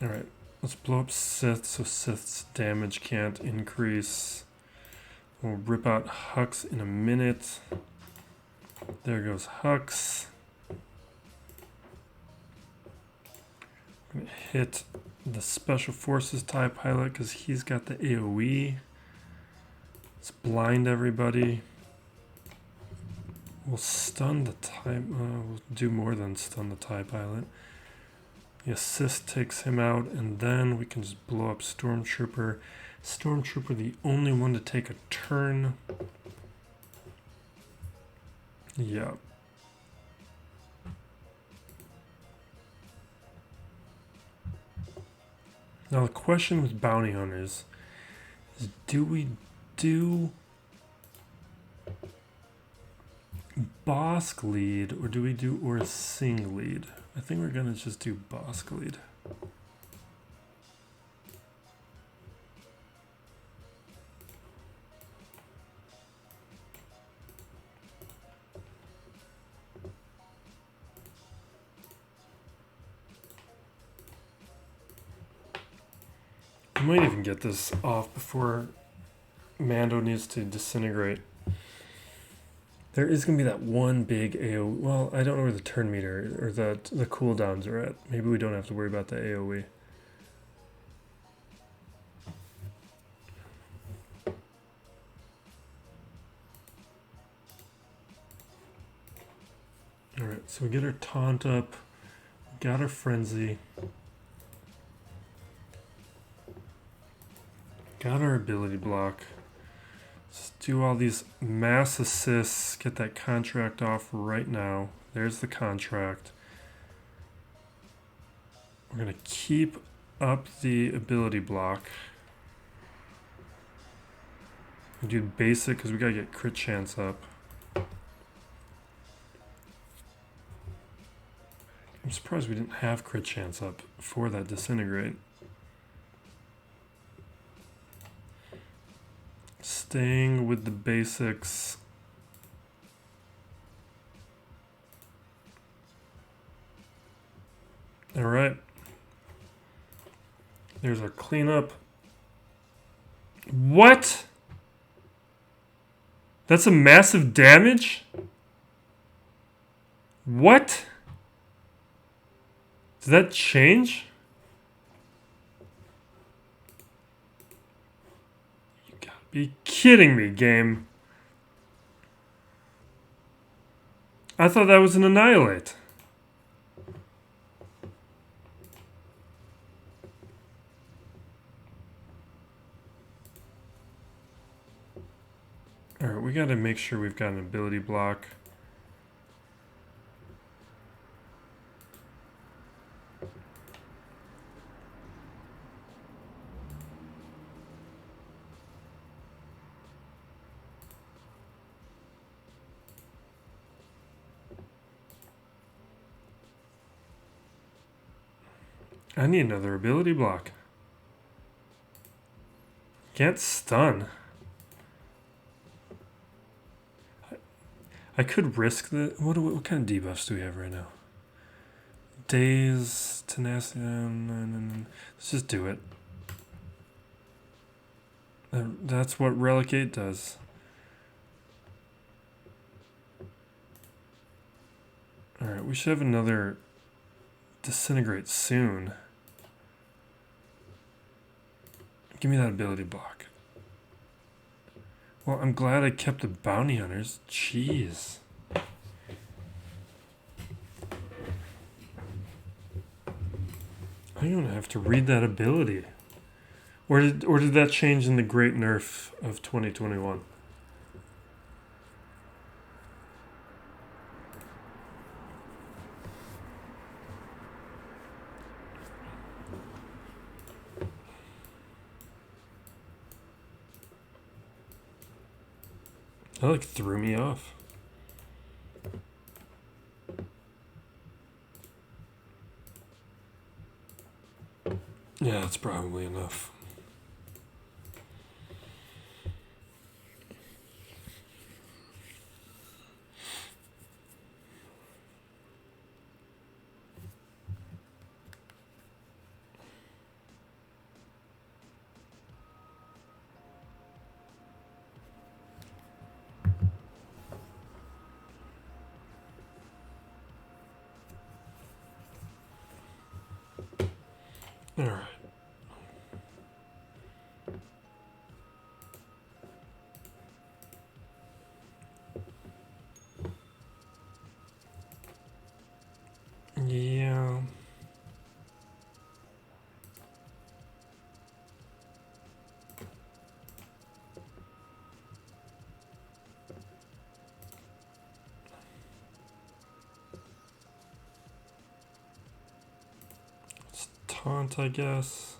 Alright, Let's blow up Sith so Sith's damage can't increase. We'll rip out Hux in a minute. There goes Hux. I'm gonna hit the Special Forces TIE pilot because he's got the AoE. Let's blind everybody. We'll stun the TIE. We'll do more than stun the TIE pilot. The assist takes him out, and then we can just blow up Stormtrooper. Stormtrooper, the only one to take a turn. Yeah. Now the question with bounty hunters is, do we do Bosk lead or do we do Sing lead? I think we're gonna just do Bosk lead. I might even get this off before Mando needs to disintegrate. There is going to be that one big AoE. Well, I don't know where the turn meter or the cooldowns are at. Maybe we don't have to worry about the AoE. Alright, so we get our taunt up. Got our frenzy. Got our ability block. Let's do all these mass assists. Get that contract off right now. There's the contract. We're going to keep up the ability block. We do basic because we got to get crit chance up. I'm surprised we didn't have crit chance up for that disintegrate. Staying with the basics. All right. There's our cleanup. What? That's a massive damage? What? Did that change? You kidding me, game? I thought that was an annihilate. Alright, we gotta make sure we've got an ability block. I need another ability block. Can't stun. I could risk the... What kind of debuffs do we have right now? Daze, tenacity... Let's just do it. That's what Relicate does. Alright, we should have another disintegrate soon. Give me that ability block. Well, I'm glad I kept the bounty hunters. Jeez. I'm gonna have to read that ability. Or did that change in the great nerf of 2021? That like threw me off. Yeah, that's probably enough. All right. Yeah. Let's taunt, I guess.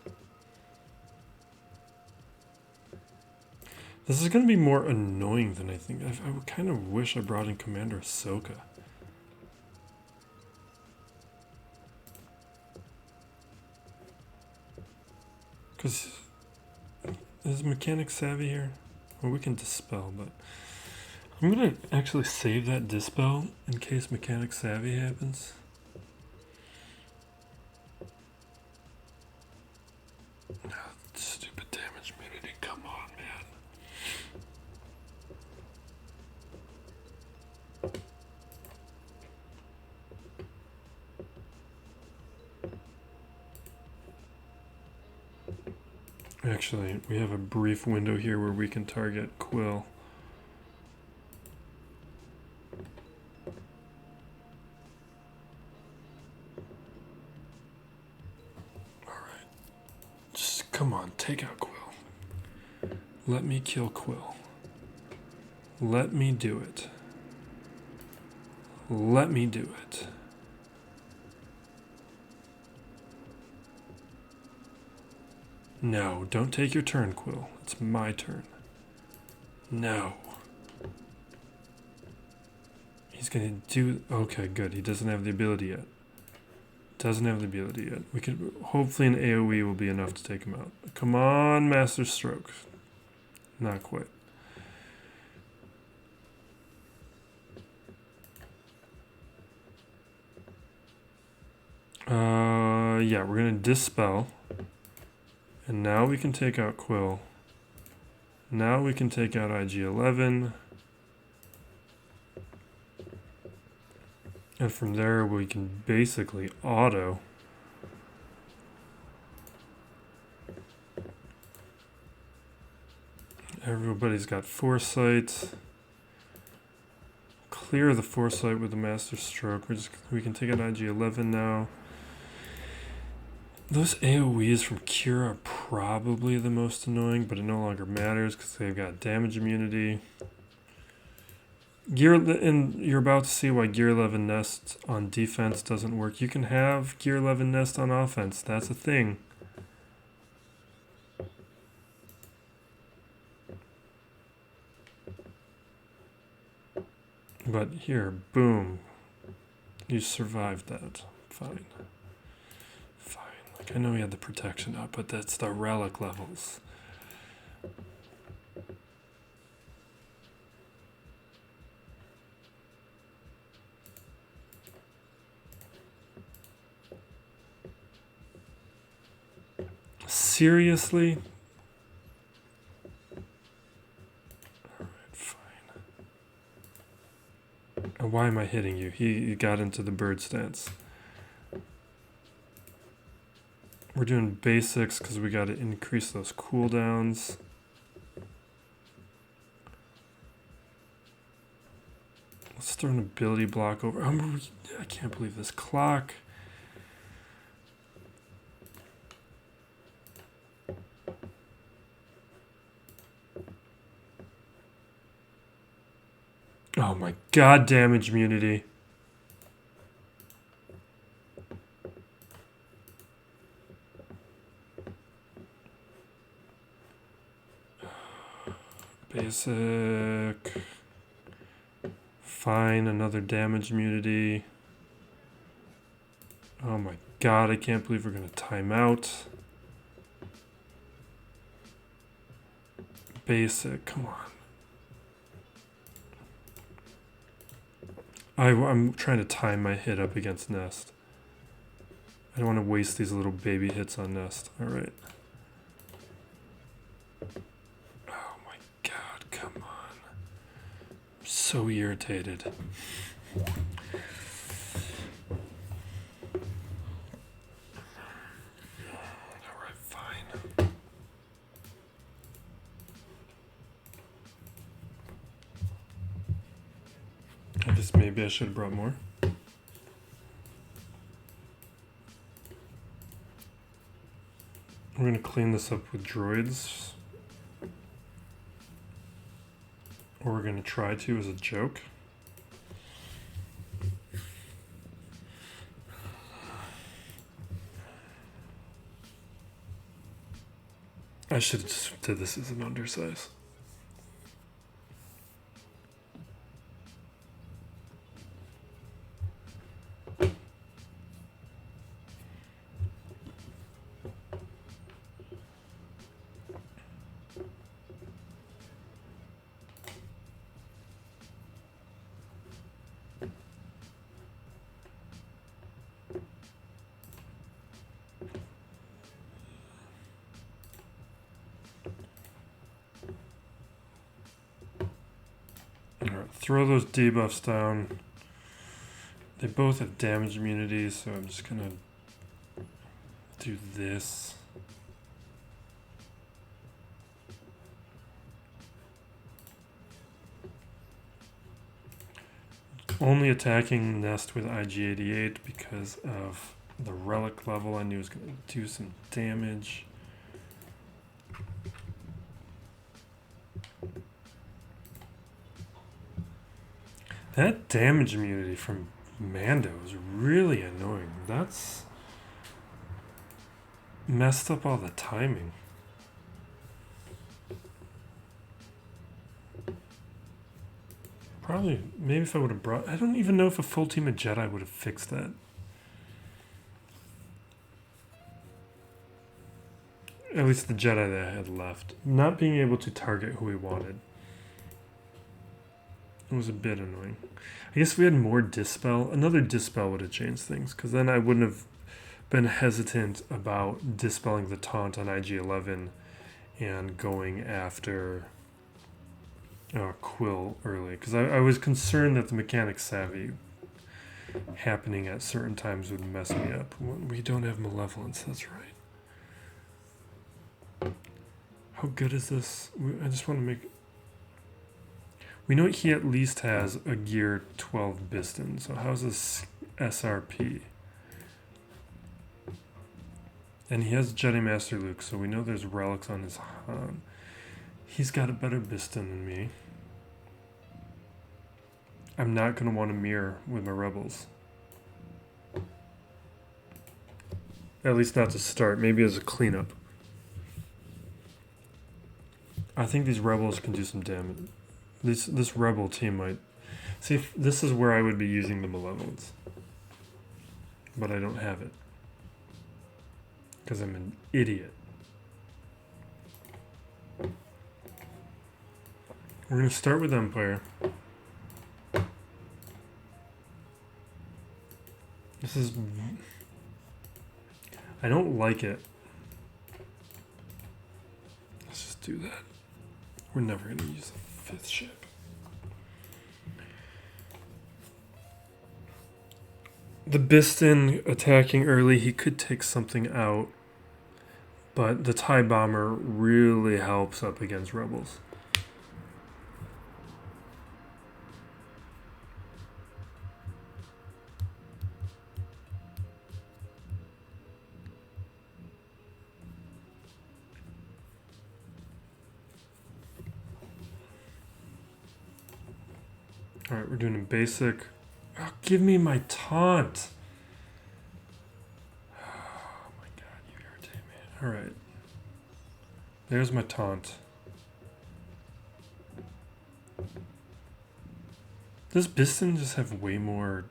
This is going to be more annoying than I think. I would kind of wish I brought in Commander Ahsoka. Because is Mechanic Savvy here? Well, we can Dispel, but I'm going to actually save that Dispel in case Mechanic Savvy happens. Stupid damage immunity, come on, man. Actually, we have a brief window here where we can target Quill. Alright. Just come on, take out Quill. Let me kill Quill. Let me do it. Let me do it. No, don't take your turn, Quill. It's my turn. No. He's gonna do... Okay, good. He doesn't have the ability yet. Doesn't have the ability yet. We could... Hopefully an AoE will be enough to take him out. Come on, Master Stroke. Not quite. Yeah, we're gonna Dispel. And now we can take out Quill. Now we can take out IG-11. And from there we can basically auto. Everybody's got Foresight. Clear the Foresight with the Master Stroke. We can take out IG-11 now. Those AoEs from Qira are probably the most annoying, but it no longer matters because they've got damage immunity. And you're about to see why Gear 11 Nest on defense doesn't work. You can have Gear 11 Nest on offense. That's a thing. But here, boom. You survived that. Fine. I know he had the protection up, but that's the relic levels. Seriously? Alright, fine. And why am I hitting you? He got into the bird stance. We're doing basics because we got to increase those cooldowns. Let's throw an ability block over. I can't believe this clock. Oh my god, damage immunity. Basic. Fine, another damage immunity. Oh my god, I can't believe we're going to time out. Basic, come on. I'm trying to time my hit up against Nest. I don't want to waste these little baby hits on Nest. Alright. Oh my god, come on. I'm so irritated. guess maybe I should have brought more. We're going to clean this up with droids. Or we're going to try to as a joke. I should have just did this as an undersize. Throw those debuffs down. They both have damage immunity, so I'm just gonna do this. Only attacking Nest with IG-88 because of the relic level. I knew it was gonna do some damage. That damage immunity from Mando is really annoying. That's messed up all the timing. Probably, maybe if I would have brought... I don't even know if a full team of Jedi would have fixed that. At least the Jedi that I had left. Not being able to target who we wanted. It was a bit annoying. I guess if we had more Dispel, another Dispel would have changed things, because then I wouldn't have been hesitant about dispelling the taunt on IG-11 and going after Quill early, because I was concerned that the Mechanic Savvy happening at certain times would mess me up. We don't have Malevolence, that's right. How good is this? I just want to make... We know he at least has a Gear 12 Biston, so how's this SRP? And he has Jedi Master Luke, so we know there's relics on his Han. He's got a better Biston than me. I'm not going to want to mirror with my rebels. At least not to start, maybe as a cleanup. I think these rebels can do some damage. This rebel team might... See, if this is where I would be using the Malevolence. But I don't have it. Because I'm an idiot. We're going to start with Empire. This is... I don't like it. Let's just do that. We're never going to use the 5th ship. The Biston attacking early, he could take something out, but the TIE Bomber really helps up against rebels. Alright, we're doing a basic. Oh, give me my taunt. Oh my god, you irritate me. Alright. There's my taunt. Does Biston just have way more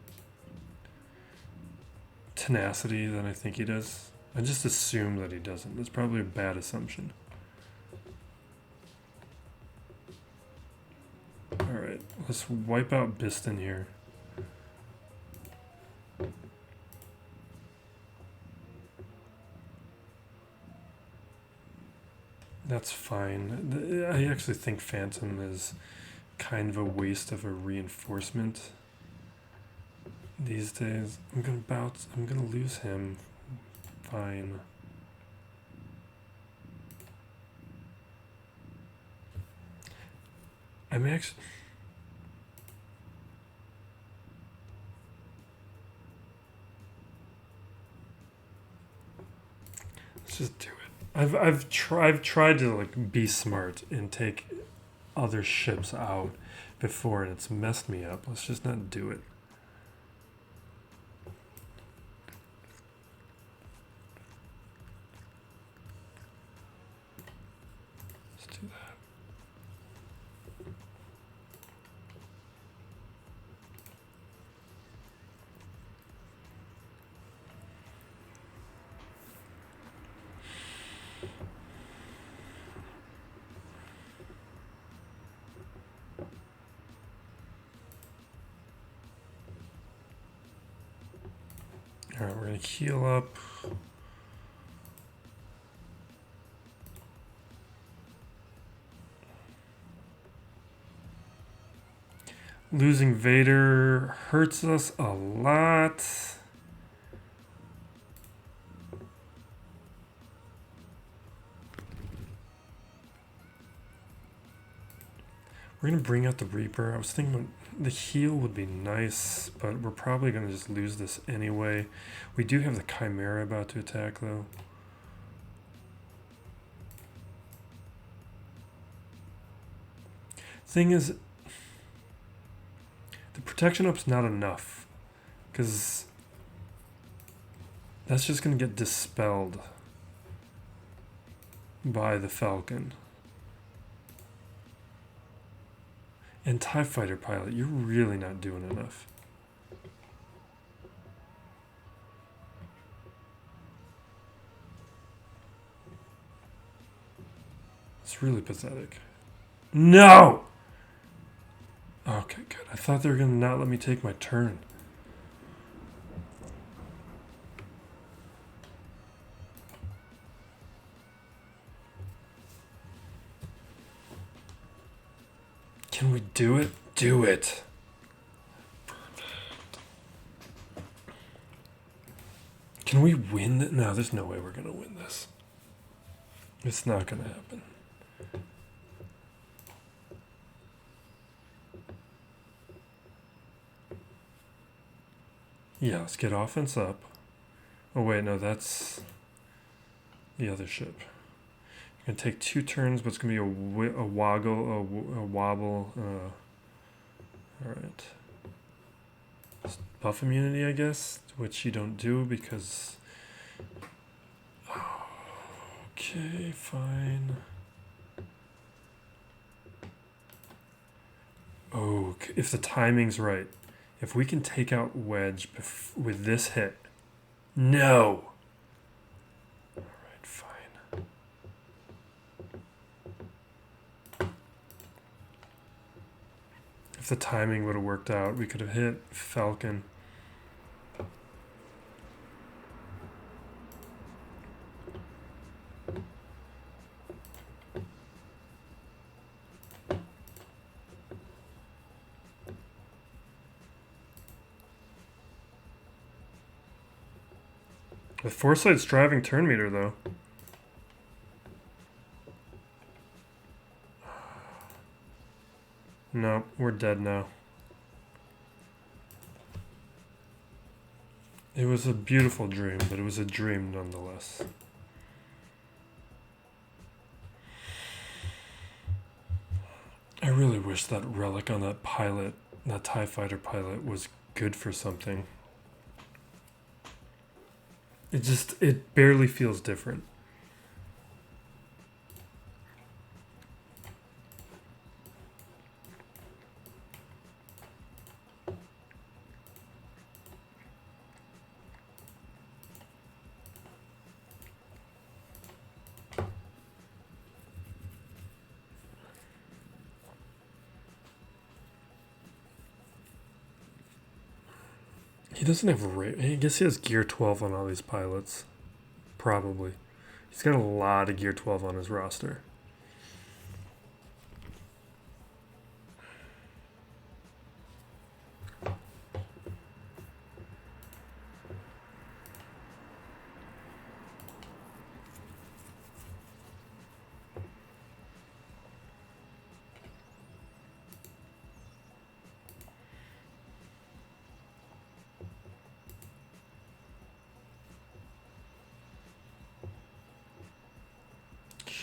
tenacity than I think he does? I just assume that he doesn't. That's probably a bad assumption. Alright, let's wipe out Biston here. That's fine. I actually think Phantom is kind of a waste of a reinforcement these days. I'm gonna lose him. Fine. I'm actually... Let's just do it. I've tried to like be smart and take other ships out before, and it's messed me up. Let's just not do it. Let's do that. All right, we're gonna heal up. Losing Vader hurts us a lot. We're gonna bring out the Reaper. I was thinking the heal would be nice, but we're probably gonna just lose this anyway. We do have the Chimera about to attack though. Thing is, the protection up's not enough, because that's just gonna get dispelled by the Falcon. And TIE Fighter Pilot, you're really not doing enough. It's really pathetic. No! Okay, good. I thought they were going to not let me take my turn. Can we do it? Do it. Perfect. Can we win? No, there's no way we're going to win this. It's not going to happen. Yeah, let's get offense up. Oh wait, no, that's the other ship. You're going to take 2 turns, but it's going to be a wobble. Alright. Buff immunity, I guess, which you don't do because... Okay, fine. Oh, if the timing's right. If we can take out Wedge with this hit. No! Alright, fine. If the timing would have worked out, we could have hit Falcon. The Foresight's driving turn meter, though. No, we're dead now. It was a beautiful dream, but it was a dream nonetheless. I really wish that relic on that pilot, that TIE Fighter pilot, was good for something. It barely feels different. He doesn't have I guess he has gear 12 on all these pilots. Probably. He's got a lot of gear 12 on his roster.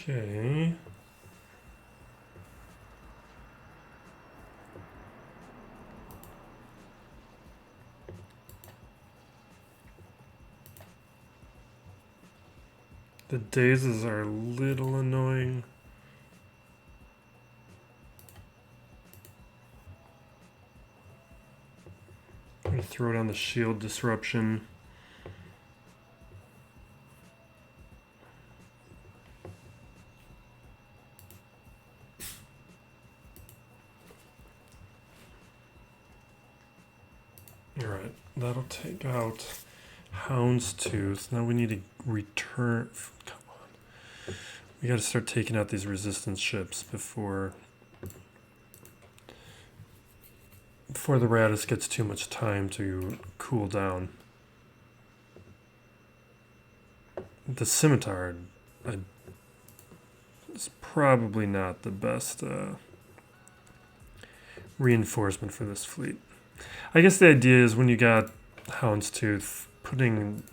Okay. The dazes are a little annoying. I'm gonna throw down the shield disruption. Alright, that'll take out Houndstooth. Now we need to return. Come on. We gotta start taking out these resistance ships before the Radis gets too much time to cool down. The Scimitar is probably not the best reinforcement for this fleet. I guess the idea is when you got Houndstooth, putting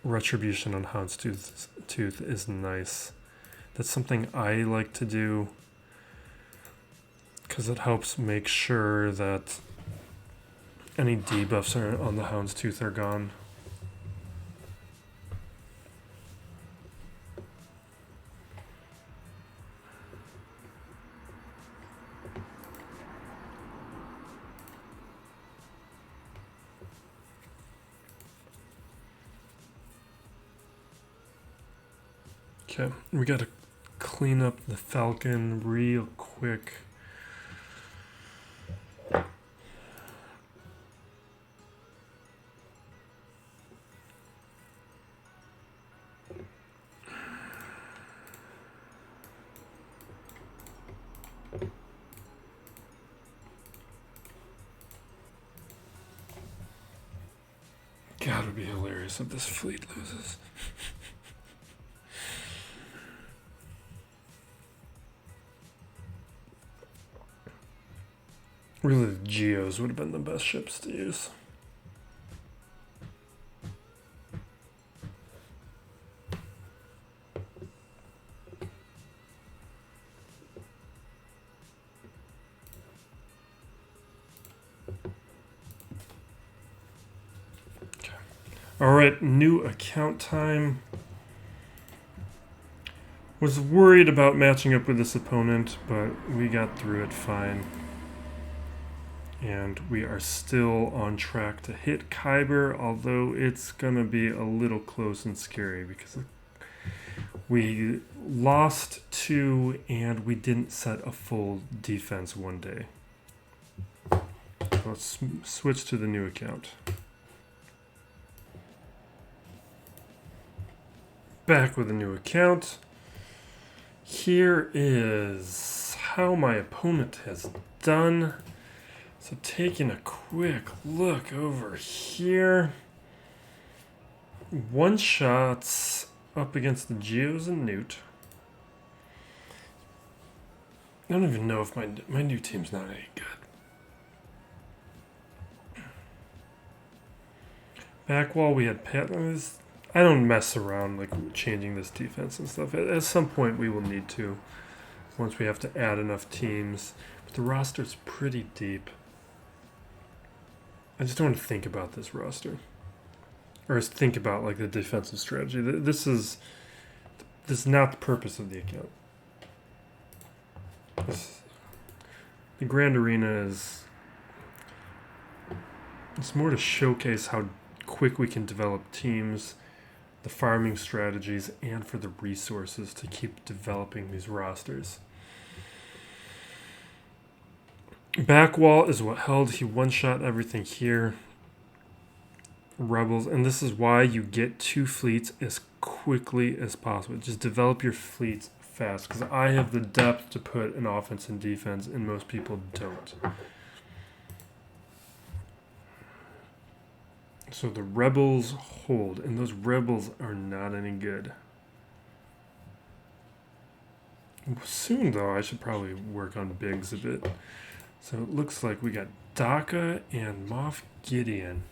Retribution on Houndstooth is nice. That's something I like to do because it helps make sure that any debuffs on the Houndstooth are gone. Okay, we gotta clean up the Falcon real quick. God, it would be hilarious if this fleet loses. Really, the Geos would have been the best ships to use. Okay. All right, new account time. Was worried about matching up with this opponent, but we got through it fine. And we are still on track to hit Kyber, although it's going to be a little close and scary because we lost 2 and we didn't set a full defense one day. So let's switch to the new account. Back with a new account. Here is how my opponent has done. So taking a quick look over here, one shots up against the Geos and Newt. I don't even know if my new team's not any good. Back wall we had Padme. I don't mess around like changing this defense and stuff. At some point we will need to, once we have to add enough teams. But the roster's pretty deep. I just don't want to think about this roster, or think about like the defensive strategy. This is not the purpose of the account. The Grand Arena it's more to showcase how quick we can develop teams, the farming strategies, and for the resources to keep developing these rosters. Back wall is what held. He one-shot everything here. Rebels, and this is why you get 2 fleets as quickly as possible. Just develop your fleets fast, because I have the depth to put an offense and defense, and most people don't. So the rebels hold, and those rebels are not any good. Soon, though, I should probably work on Biggs a bit. So it looks like we got Daka and Moff Gideon.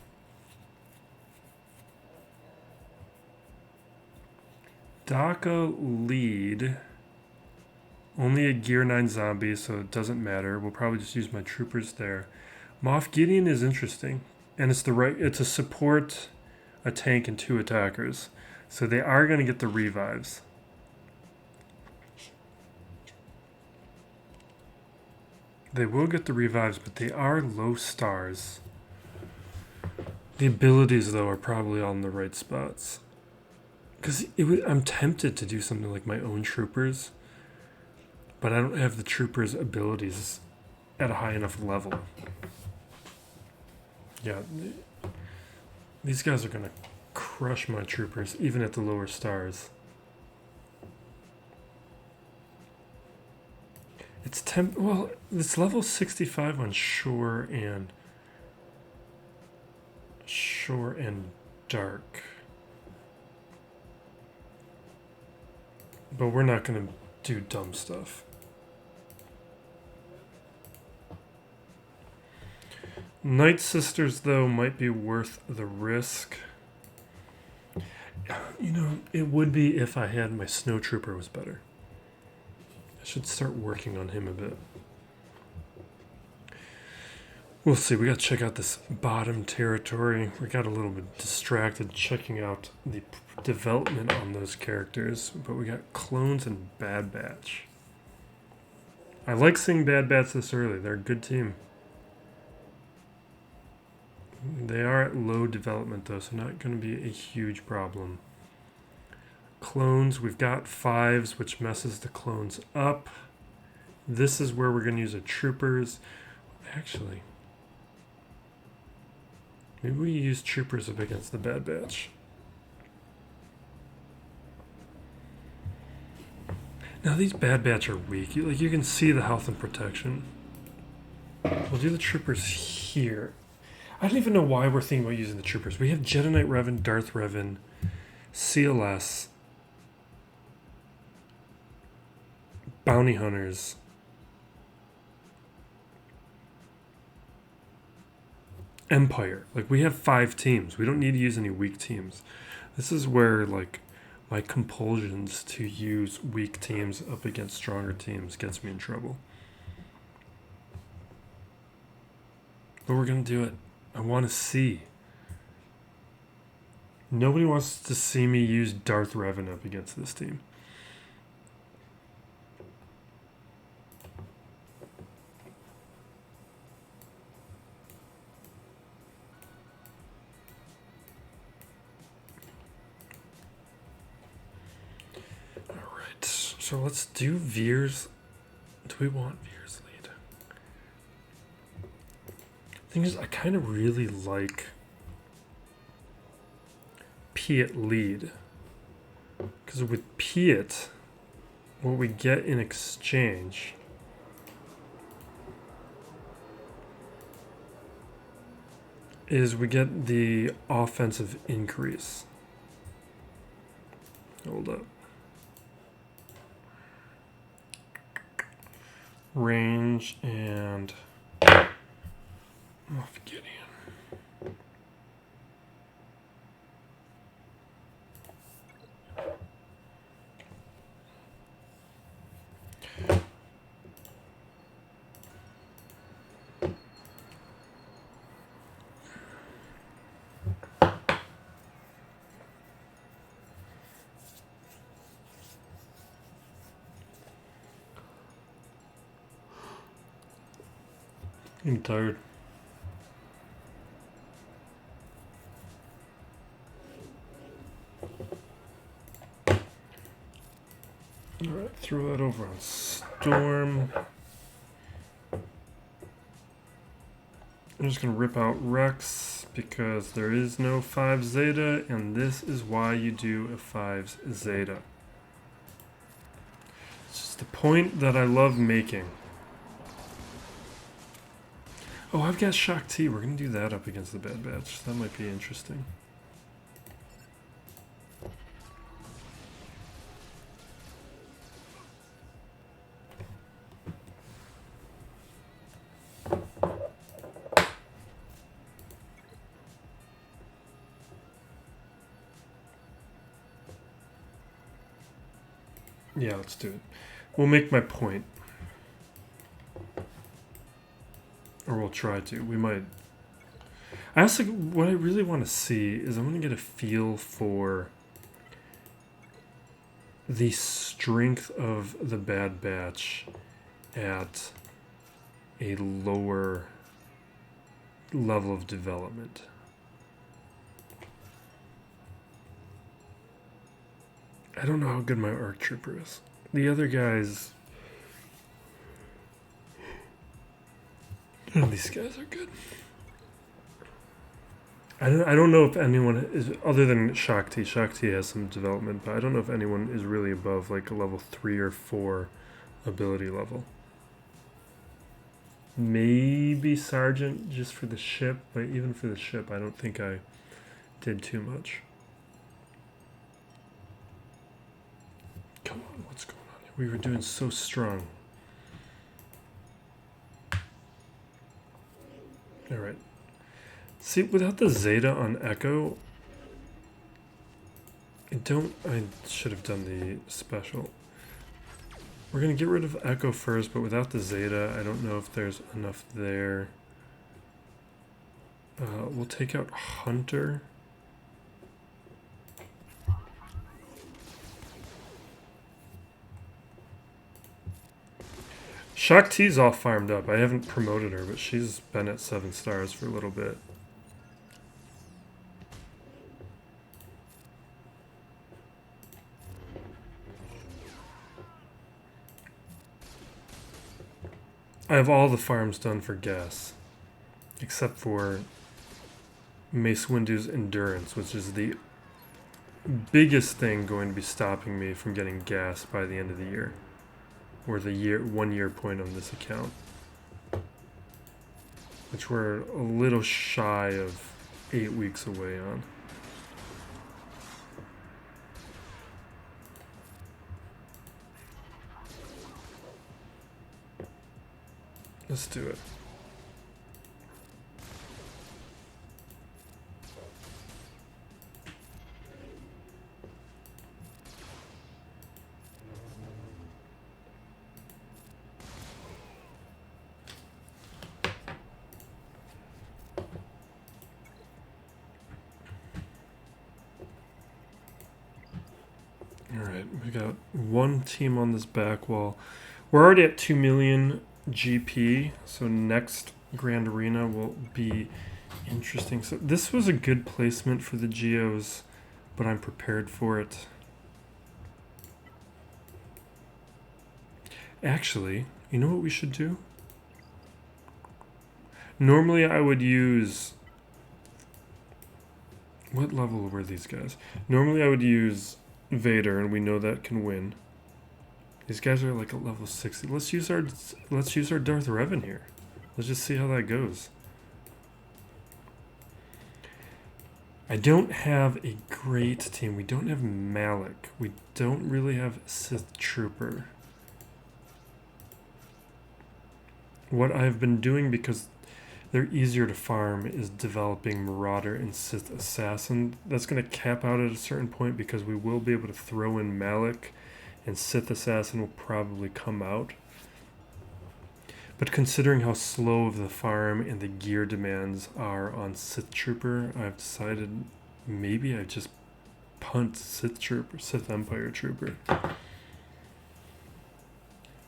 Daka lead only a Gear 9 zombie, so it doesn't matter. We'll probably just use my troopers there. Moff Gideon is interesting, and it's a support, a tank, and 2 attackers. So they are going to get the revives. They will get the revives, but they are low stars. The abilities, though, are probably all in the right spots. Because I'm tempted to do something like my own troopers, but I don't have the troopers' abilities at a high enough level. Yeah, these guys are going to crush my troopers, even at the lower stars. It's level 65 on shore and dark. But we're not going to do dumb stuff. Night Sisters, though, might be worth the risk. You know, it would be if I had my Snow Trooper was better. I should start working on him a bit. We'll see. We got to check out this bottom territory. We got a little bit distracted checking out the development on those characters, but we got clones and Bad Batch. I like seeing Bad Batch this early. They're a good team. They are at low development, though, so not going to be a huge problem. Clones, we've got 5s, which messes the clones up. This is where we're going to use our troopers. Actually, maybe we use troopers up against the Bad Batch. Now these Bad Batch are weak. You can see the health and protection. We'll do the troopers here. I don't even know why we're thinking about using the troopers. We have Jedi Knight Revan, Darth Revan, CLS, Bounty Hunters, Empire. We have 5 teams. We don't need to use any weak teams. This is where, my compulsions to use weak teams up against stronger teams gets me in trouble. But we're going to do it. I want to see. Nobody wants to see me use Darth Revan up against this team. Alright, so let's do Veers. Do we want Veers lead? Thing is, I kind of really like Piet lead. Because with Piet, what we get in exchange is we get the offensive increase. Hold up. Range and Moff Gideon. I'm tired. Alright, throw that over on Storm. I'm just going to rip out Rex because there is no 5 Zeta, and this is why you do a 5 Zeta. It's just the point that I love making. Oh, I've got Shock T. We're going to do that up against the Bad Batch. That might be interesting. Yeah, let's do it. We'll make my point. Or we'll try to. We might. I also, what I really want to see is I want to get a feel for the strength of the Bad Batch at a lower level of development. I don't know how good my ARC Trooper is. The other guys... None of these guys are good. I don't know if anyone is, other than Shakti. Shakti has some development, but I don't know if anyone is really above like a level 3 or 4 ability level. Maybe Sergeant just for the ship, but even for the ship, I don't think I did too much. Come on, what's going on here? We were doing so strong. All right. See, without the Zeta on Echo, I should have done the special. We're going to get rid of Echo first, but without the Zeta, I don't know if there's enough there. We'll take out Hunter. Shakti's all farmed up. I haven't promoted her, but she's been at 7 stars for a little bit. I have all the farms done for gas, except for Mace Windu's Endurance, which is the biggest thing going to be stopping me from getting gas by the end of the year, or the 1 year point on this account, which we're a little shy of 8 weeks away on. Let's do it. All right, we got one team on this back wall. We're already at 2 million GP, so next Grand Arena will be interesting. So this was a good placement for the Geos, but I'm prepared for it. Actually, you know what we should do? Normally I would use... What level were these guys? Normally I would use Vader, and we know that can win. These guys are like at level 60. Let's use our Darth Revan here. Let's just see how that goes. I don't have a great team. We don't have Malik. We don't really have Sith Trooper. What I've been doing, because they're easier to farm, is developing Marauder and Sith Assassin. That's going to cap out at a certain point because we will be able to throw in Malik, and Sith Assassin will probably come out. But considering how slow of the farm and the gear demands are on Sith Trooper, I've decided maybe I just punt Sith Empire Trooper.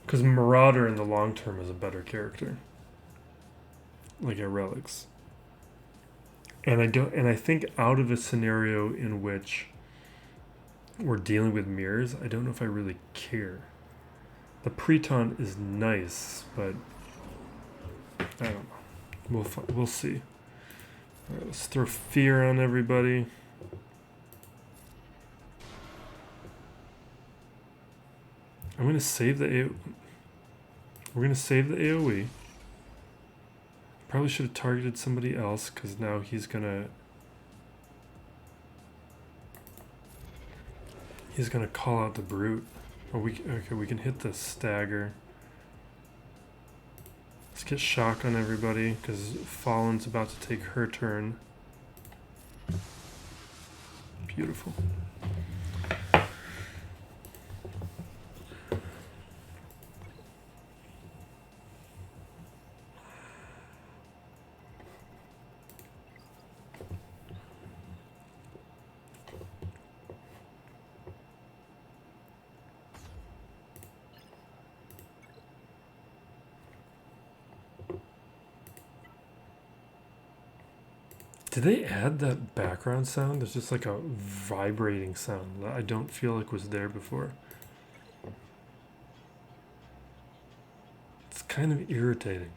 Because Marauder in the long term is a better character. Like at Relics. And I think out of a scenario in which we're dealing with mirrors, I don't know if I really care. The Preton is nice, but I don't know. We'll see. All right, let's throw fear on everybody. I'm gonna save the We're gonna save the AOE. Probably should have targeted somebody else, because now he's gonna call out the brute. Oh, okay, we can hit the stagger. Let's get shock on everybody, because Fallen's about to take her turn. Beautiful. Did they add that background sound? There's just like a vibrating sound that I don't feel like was there before. It's kind of irritating.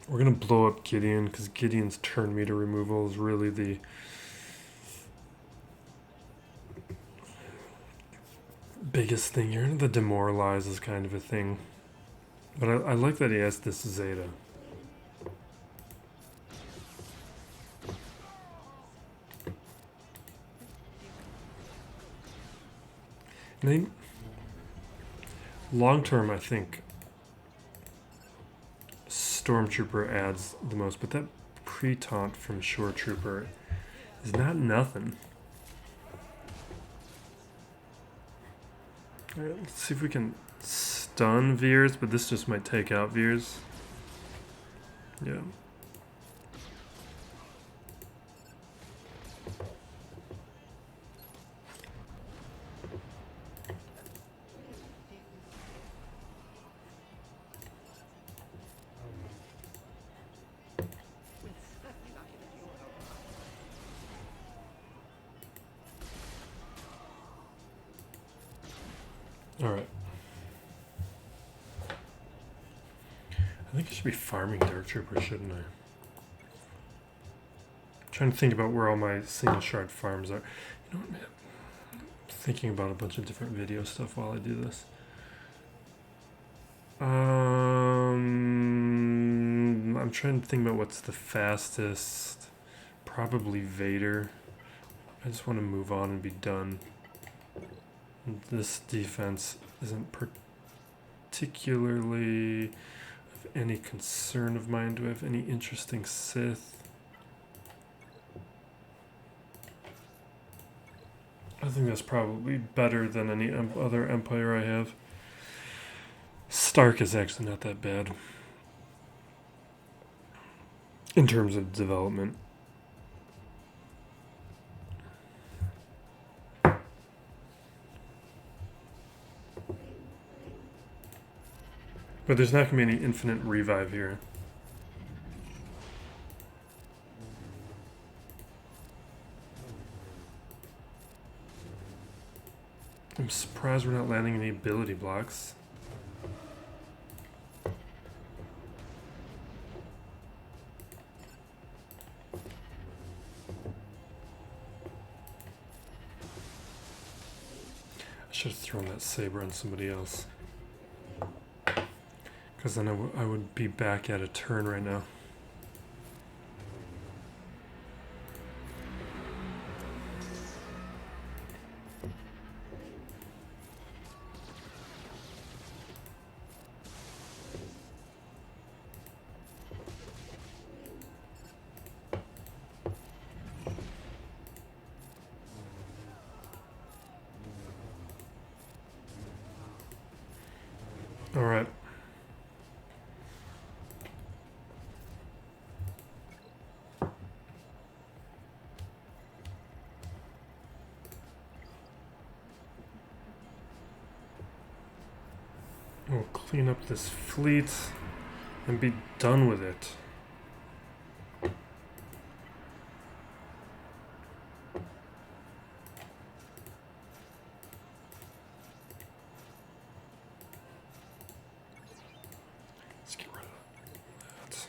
We're gonna blow up Gideon because Gideon's turn meter removal is really the biggest thing here. The demoralize is kind of a thing. But I like that he has this Zeta. Long term, I think Stormtrooper adds the most, but that pre-taunt from Shore Trooper is not nothing. Alright, let's see if we can stun Veers, but this just might take out Veers. Yeah. Alright. I think I should be farming Dark Troopers, shouldn't I? I'm trying to think about where all my single shard farms are. You know what, man? I'm thinking about a bunch of different video stuff while I do this. I'm trying to think about what's the fastest. Probably Vader. I just want to move on and be done. This defense isn't particularly of any concern of mine. Do I have any interesting Sith? I think that's probably better than any other Empire I have. Stark is actually not that bad in terms of development. But there's not going to be any infinite revive here. I'm surprised we're not landing any ability blocks. I should have thrown that saber on somebody else. Because then I would be back at a turn right now. All right. We'll clean up this fleet and be done with it. Let's get rid of that.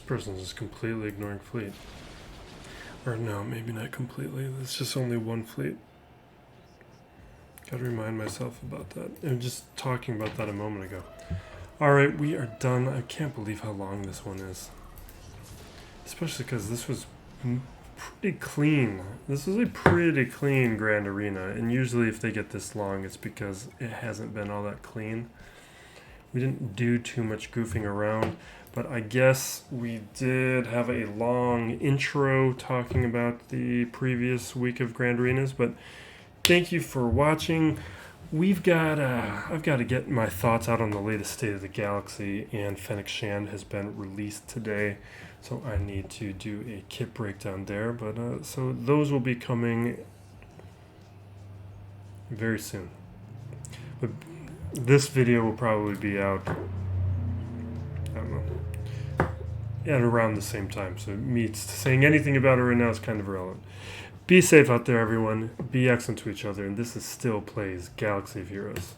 person's just completely ignoring fleet. Or no, maybe not completely. It's just only one fleet. Gotta remind myself about that. I'm just talking about that a moment ago. Alright, we are done. I can't believe how long this one is. Especially because this was pretty clean. This is a pretty clean Grand Arena. And usually if they get this long, it's because it hasn't been all that clean. We didn't do too much goofing around. But I guess we did have a long intro talking about the previous week of Grand Arenas. But thank you for watching. I've got to get my thoughts out on the latest State of the Galaxy, and Fennec Shand has been released today, so I need to do a kit breakdown there. But so those will be coming very soon. But this video will probably be out, I don't know, at around the same time. So me saying anything about it right now is kind of irrelevant. Be safe out there, everyone. Be excellent to each other. And this is Still Plays Galaxy of Heroes.